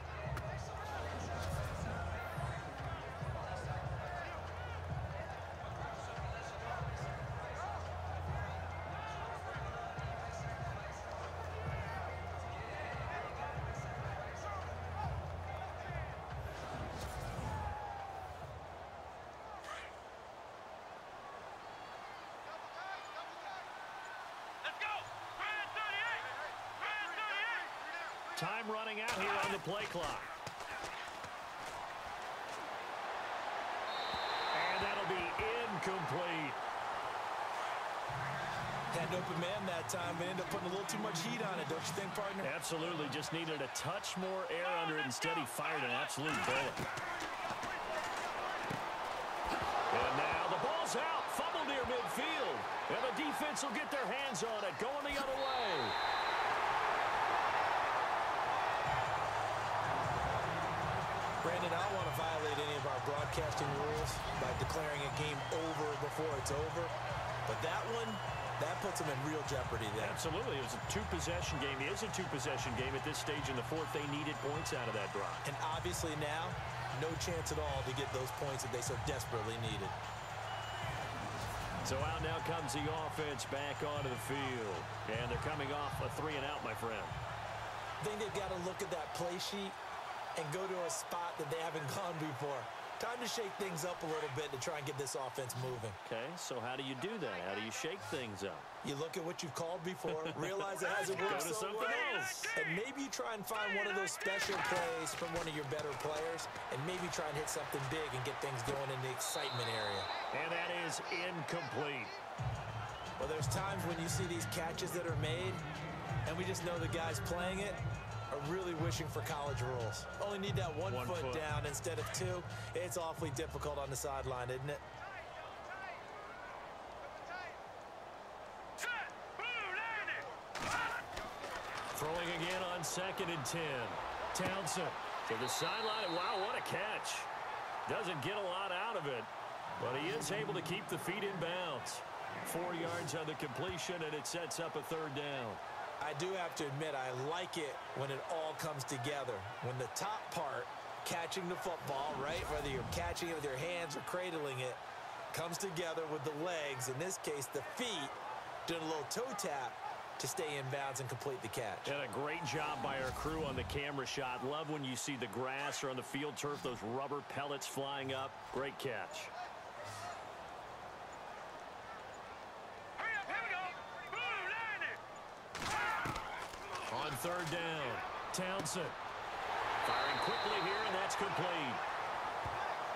Time running out here on the play clock. And that'll be incomplete. Had an open man that time, but ended up putting a little too much heat on it, don't you think, partner? Absolutely. Just needed a touch more air under it. Instead, he fired an absolute bullet. And now the ball's out. Fumble near midfield. And the defense will get their hands on it. Going the other way. Brandon, I don't want to violate any of our broadcasting rules by declaring a game over before it's over. But that one, that puts them in real jeopardy there. Absolutely. It was a two-possession game. It is a two-possession game at this stage in the fourth. They needed points out of that drive. And obviously now, no chance at all to get those points that they so desperately needed. So out now comes the offense back onto the field. And they're coming off a 3-and-out, my friend. I think they've got to look at that play sheet and go to a spot that they haven't gone before. Time to shake things up a little bit to try and get this offense moving. Okay, so how do you do that? How do you shake things up? You look at what you've called before, realize it hasn't worked so well, and maybe you try and find one of those special plays from one of your better players, and maybe try and hit something big and get things going in the excitement area. And that is incomplete. Well, there's times when you see these catches that are made, and we just know the guys playing it are really wishing for college rules. Only need that one foot down instead of two. It's awfully difficult on the sideline, isn't it? Throwing again on 2nd and 10. Townsend to the sideline. Wow, what a catch. Doesn't get a lot out of it, but he is able to keep the feet in bounds. 4 yards on the completion, and it sets up a 3rd down. I do have to admit, I like it when it all comes together. When the top part, catching the football, right, whether you're catching it with your hands or cradling it, comes together with the legs, in this case the feet, doing a little toe tap to stay in bounds and complete the catch. And a great job by our crew on the camera shot. Love when you see the grass or on the field turf, those rubber pellets flying up. Great catch. On 3rd down, Townsend firing quickly here, and that's complete.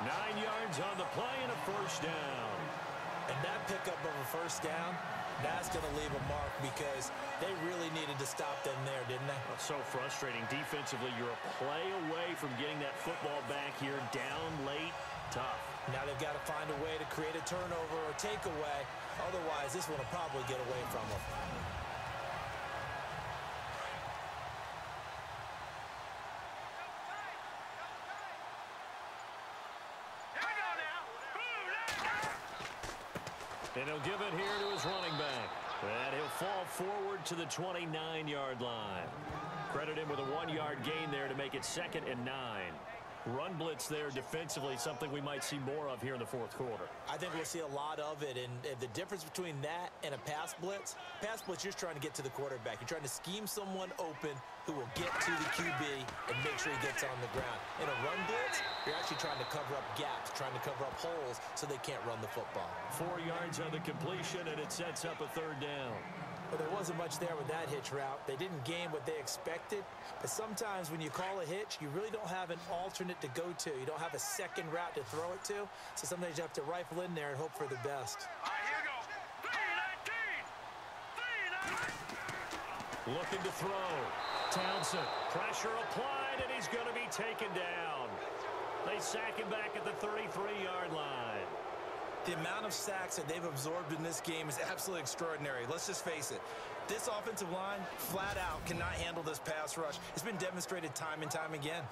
9 yards on the play and a 1st down. And that pickup of a 1st down, that's going to leave a mark because they really needed to stop them there, didn't they? Oh, so frustrating. Defensively, you're a play away from getting that football back here. Down late, tough. Now they've got to find a way to create a turnover or takeaway. Otherwise, this one will probably get away from them. And he'll give it here to his running back. And he'll fall forward to the 29-yard line. Credit him with a 1-yard gain there to make it 2nd and 9. Run blitz there defensively, something we might see more of here in the 4th quarter. I think we'll see a lot of it, and the difference between that and a pass blitz, you're just trying to get to the quarterback. You're trying to scheme someone open who will get to the QB and make sure he gets on the ground. In a run blitz, you're actually trying to cover up gaps, trying to cover up holes so they can't run the football. 4 yards on the completion, and it sets up a 3rd down. Well, there wasn't much there with that hitch route. They didn't gain what they expected. But sometimes when you call a hitch, you really don't have an alternate to go to. You don't have a second route to throw it to. So sometimes you have to rifle in there and hope for the best. All right, here we go. 3-19. Looking to throw. Townsend. Pressure applied, and he's going to be taken down. They sack him back at the 33-yard line. The amount of sacks that they've absorbed in this game is absolutely extraordinary. Let's just face it. This offensive line, flat out, cannot handle this pass rush. It's been demonstrated time and time again.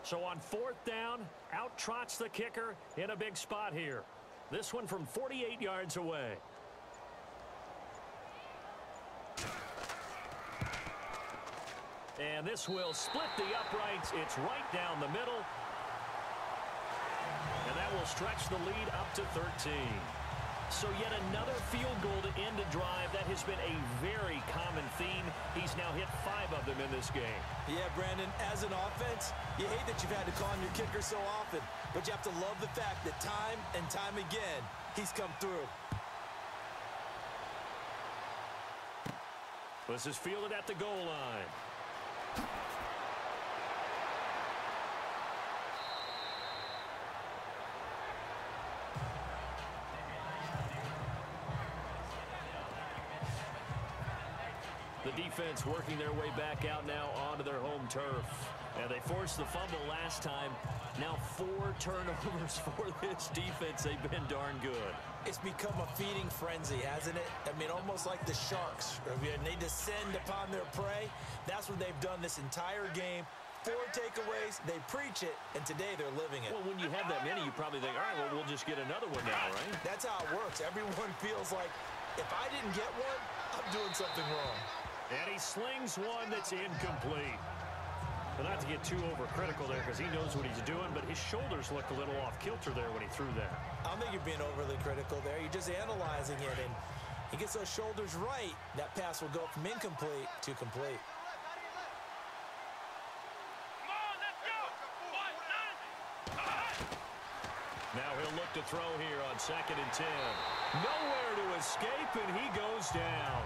So on 4th down, out trots the kicker in a big spot here. This one from 48 yards away. And this will split the uprights. It's right down the middle. And that will stretch the lead up to 13. So yet another field goal to end a drive. That has been a very common theme. He's now hit 5 of them in this game. Yeah, Brandon, as an offense, you hate that you've had to call on your kicker so often, but you have to love the fact that time and time again, he's come through. This is fielded at the goal line. The defense working their way back out now onto their home turf. And they forced the fumble last time. Now 4 turnovers for this defense. They've been darn good. It's become a feeding frenzy, hasn't it? I mean, almost like the sharks. They descend upon their prey. That's what they've done this entire game. 4 takeaways, they preach it, and today they're living it. Well, when you have that many, you probably think, all right, well, we'll just get another one now, right? That's how it works. Everyone feels like, if I didn't get one, I'm doing something wrong. And he slings one that's incomplete. But not to get too overcritical there because he knows what he's doing, but his shoulders look a little off kilter there when he threw that. I don't think you're being overly critical there. You're just analyzing it, and he gets those shoulders right. That pass will go from incomplete to complete. Come on, let's go. Now he'll look to throw here on 2nd and 10. Nowhere to escape, and he goes down.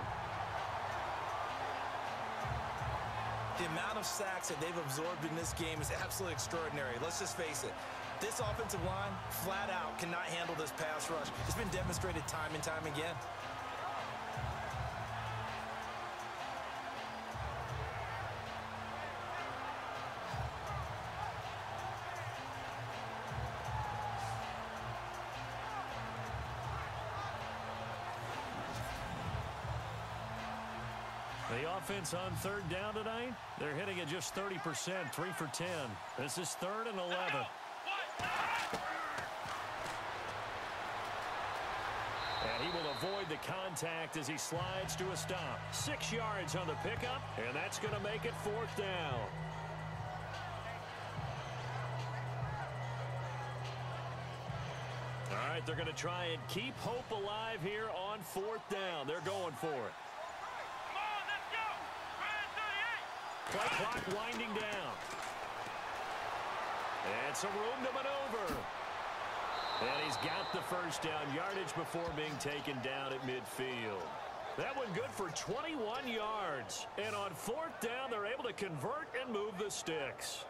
The amount of sacks that they've absorbed in this game is absolutely extraordinary. Let's just face it. This offensive line, flat out, cannot handle this pass rush. It's been demonstrated time and time again. The offense on 3rd down tonight, they're hitting at just 30%, 3 for 10. This is 3rd and 11. And he will avoid the contact as he slides to a stop. 6 yards on the pickup, and that's going to make it 4th down. All right, they're going to try and keep hope alive here on 4th down. They're going for it. Play clock winding down. And some room to maneuver. And he's got the 1st down, yardage before being taken down at midfield. That one good for 21 yards. And on 4th down, they're able to convert and move the sticks.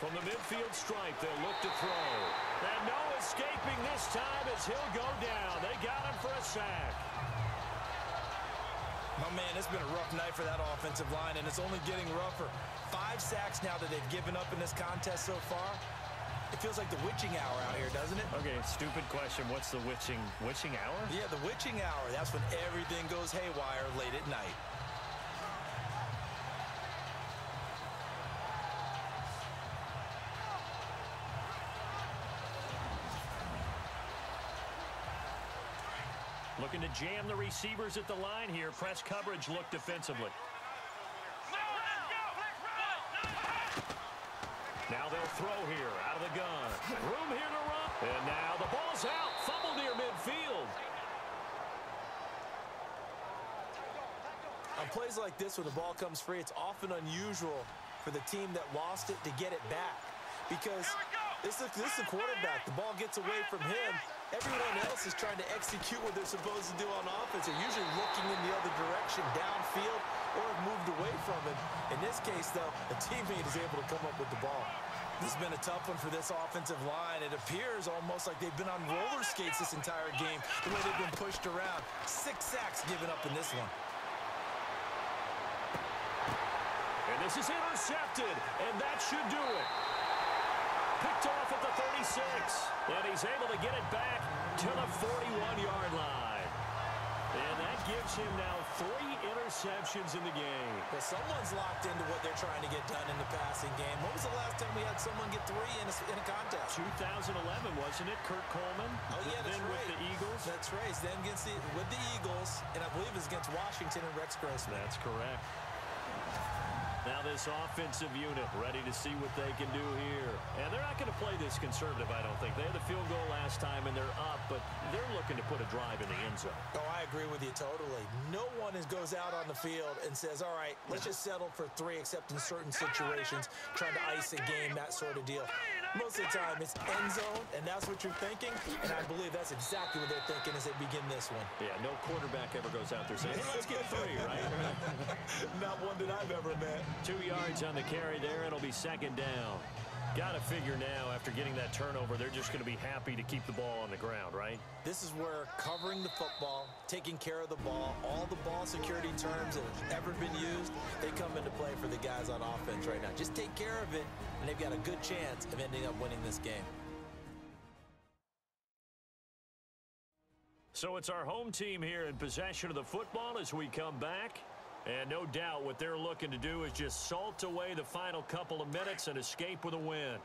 From the midfield stripe, they'll look to throw. And no escaping this time as he'll go down. They got him for a sack. Oh, man, it's been a rough night for that offensive line, and it's only getting rougher. 5 sacks now that they've given up in this contest so far. It feels like the witching hour out here, doesn't it? Okay, stupid question. What's the witching hour? Yeah, the witching hour. That's when everything goes haywire late at night. Looking to jam the receivers at the line here. Press coverage look defensively. Now they'll throw here out of the gun. Room here to run. And now the ball's out. Fumble near midfield. On plays like this where the ball comes free, it's often unusual for the team that lost it to get it back. Because this is a quarterback. The ball gets away from him. Everyone else is trying to execute what they're supposed to do on offense. They're usually looking in the other direction, downfield, or have moved away from him. In this case, though, a teammate is able to come up with the ball. This has been a tough one for this offensive line. It appears almost like they've been on roller skates this entire game, the way they've been pushed around. 6 sacks given up in this one. And this is intercepted, and that should do it. Picked off at the 36, and he's able to get it back to the 41-yard line. And that gives him now 3 interceptions in the game. Well, someone's locked into what they're trying to get done in the passing game. When was the last time we had someone get 3 in a contest? 2011, wasn't it? Kurt Coleman. Oh, yeah, that's then right. with the Eagles. That's right. Then with the Eagles, and I believe it was against Washington and Rex Grossman. That's correct. Now this offensive unit ready to see what they can do here. And they're not going to play this conservative, I don't think. They had the field goal last time, and they're up, but they're looking to put a drive in the end zone. Oh, I agree with you totally. No one goes out on the field and says, all right, let's just settle for 3, except in certain situations, trying to ice a game, that sort of deal. Most of the time, it's end zone, and that's what you're thinking, and I believe that's exactly what they're thinking as they begin this one. Yeah, no quarterback ever goes out there saying, hey, let's get 3, right? Not one that I've ever met. 2 yards on the carry there. It'll be 2nd down. Got to figure now, after getting that turnover, they're just going to be happy to keep the ball on the ground, right? This is where covering the football, taking care of the ball, all the ball security terms that have ever been used, they come into play for the guys on offense right now. Just take care of it, and they've got a good chance of ending up winning this game. So it's our home team here in possession of the football as we come back. And no doubt what they're looking to do is just salt away the final couple of minutes and escape with a win.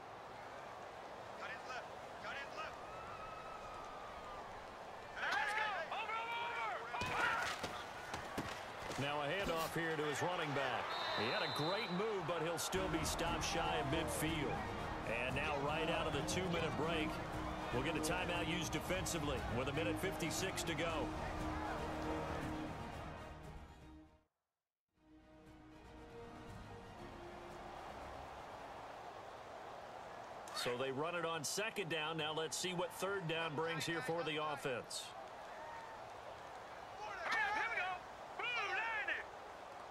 Now a handoff here to his running back. He had a great move, but he'll still be stopped shy of midfield. And now right out of the 2-minute break, we'll get a timeout used defensively with 1:56 to go. So they run it on 2nd down. Now let's see what 3rd down brings here for the offense. Here we go. Blue 90.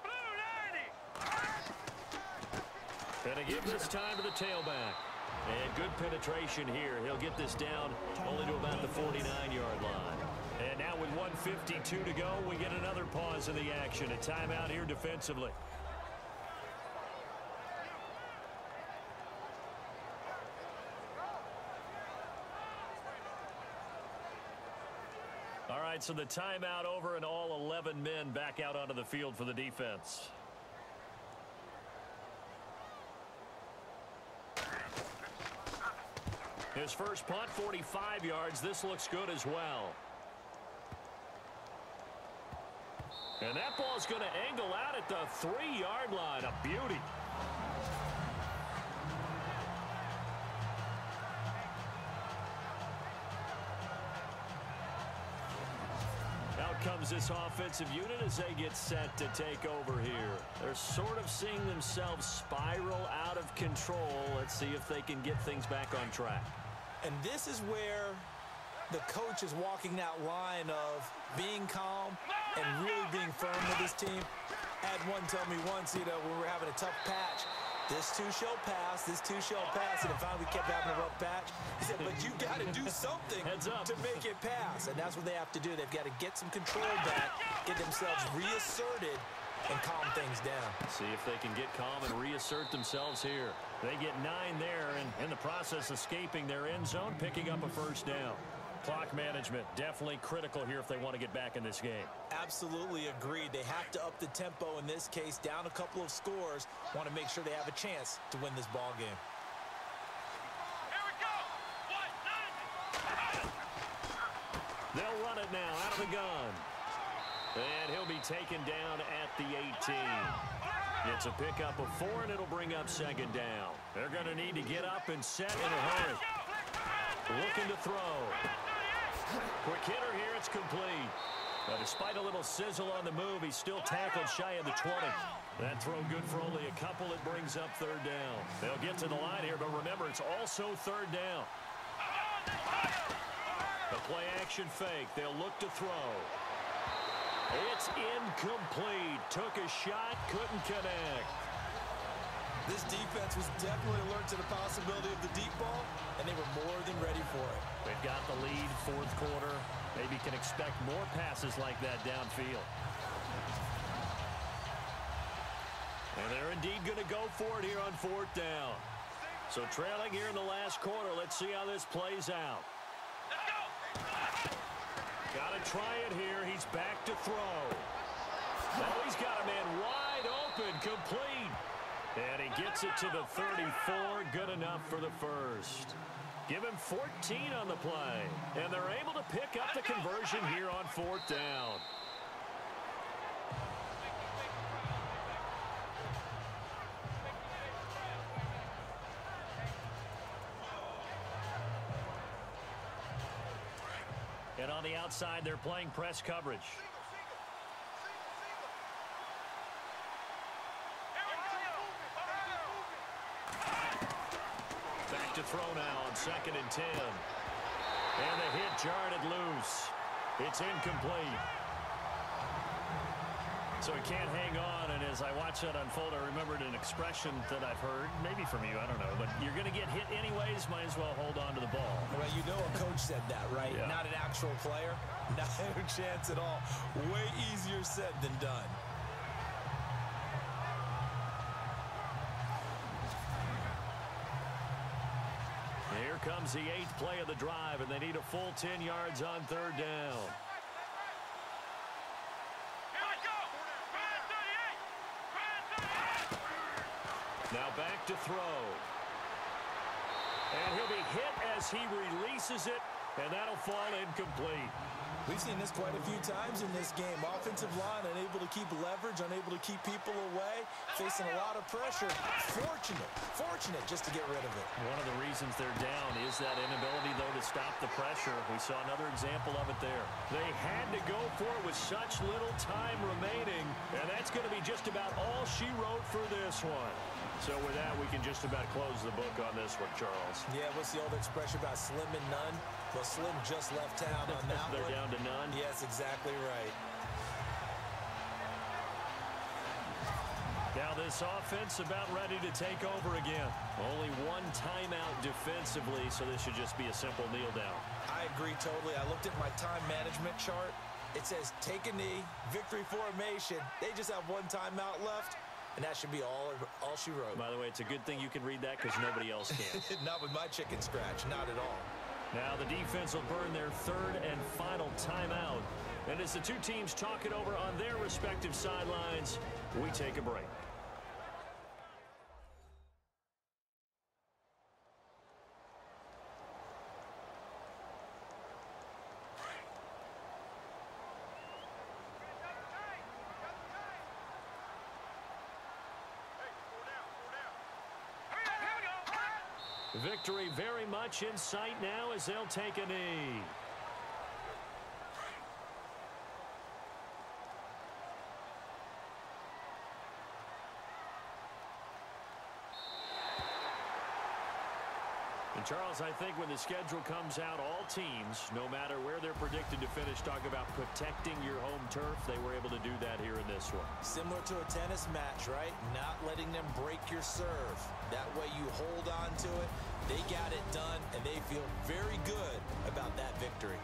Blue 90. And they give this time to the tailback. And good penetration here. He'll get this down only to about the 49-yard line. And now with 1:52 to go, we get another pause in the action. A timeout here defensively. All right, so the timeout over and all 11 men back out onto the field for the defense. His first punt, 45 yards. This looks good as well. And that ball's going to angle out at the 3-yard line. A beauty. Out comes this offensive unit as they get set to take over here. They're sort of seeing themselves spiral out of control. Let's see if they can get things back on track. And this is where the coach is walking that line of being calm and really being firm with his team. I had one tell me once, when we were having a tough patch, this too shall pass, this too shall pass, and finally we kept having a rough patch. He said, but you got to do something to make it pass, and that's what they have to do. They've got to get some control back, get themselves reasserted, and calm things down. See if they can get calm and reassert themselves here. They get 9 there, and in the process escaping their end zone, picking up a 1st down. Clock management definitely critical here if they want to get back in this game. Absolutely agreed. They have to up the tempo in this case, down a couple of scores, want to make sure they have a chance to win this ball game. Here we go. 190. They'll run it now out of the gun. And he'll be taken down at the 18. It's a pickup of 4, and it'll bring up 2nd down. They're going to need to get up and set in a hurry. Looking to throw. Quick hitter here, it's complete. But despite a little sizzle on the move, he's still tackled shy of the 20. That throw good for only a couple. It brings up 3rd down. They'll get to the line here, but remember, it's also 3rd down. The play action fake. They'll look to throw. It's incomplete. Took a shot, couldn't connect. This defense was definitely alert to the possibility of the deep ball, and they were more than ready for it. They've got the lead, 4th quarter. Maybe can expect more passes like that downfield. And they're indeed going to go for it here on 4th down. So trailing here in the last quarter. Let's see how this plays out. Let's go. Got to try it here. He's back to throw. Oh, he's got a man wide open, complete. And he gets it to the 34. Good enough for the first. Give him 14 on the play. And they're able to pick up the conversion here on 4th down. And on the outside, they're playing press coverage. Back to throw now on 2nd and 10. And the hit jarred it loose. It's incomplete. So he can't hang on, and as I watch that unfold, I remembered an expression that I've heard, maybe from you, I don't know, but you're going to get hit anyways, might as well hold on to the ball. Well, you know a coach said that, right? Yeah. Not an actual player. No chance at all. Way easier said than done. Here comes the 8th play of the drive, and they need a full 10 yards on 3rd down. Now back to throw. And he'll be hit as he releases it, and that'll fall incomplete. We've seen this quite a few times in this game. Offensive line unable to keep leverage, unable to keep people away, facing a lot of pressure. Fortunate just to get rid of it. One of the reasons they're down is that inability, though, to stop the pressure. We saw another example of it there. They had to go for it with such little time remaining, and that's going to be just about all she wrote for this one. So with that, we can just about close the book on this one, Charles. Yeah, what's the old expression about slim and none? Well, Slim just left town on that They're one. down to none? Yes, exactly right. Now this offense about ready to take over again. Only one timeout defensively, so this should just be a simple kneel down. I agree totally. I looked at my time management chart. It says take a knee, victory formation. They just have one timeout left. And that should be all she wrote. By the way, it's a good thing you can read that because nobody else can. Not with my chicken scratch. Not at all. Now the defense will burn their 3rd and final timeout. And as the two teams talk it over on their respective sidelines, we take a break. Victory very much in sight now as they'll take a knee. And Charles, I think when the schedule comes out, all teams, no matter where they're predicted to finish, talk about protecting your home turf. They were able to do that here in this one. Similar to a tennis match, right? Not letting them break your serve. That way you hold on to it. They got it done, and they feel very good about that victory.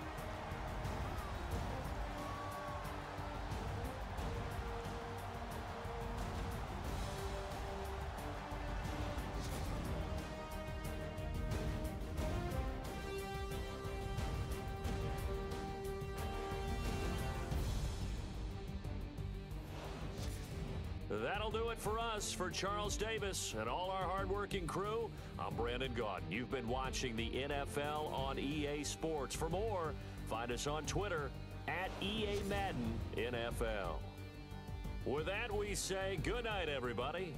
That'll do it for us. For Charles Davis and all our hardworking crew, I'm Brandon Gaudin. You've been watching the NFL on EA Sports. For more, find us on Twitter at EA Madden NFL. With that, we say good night, everybody.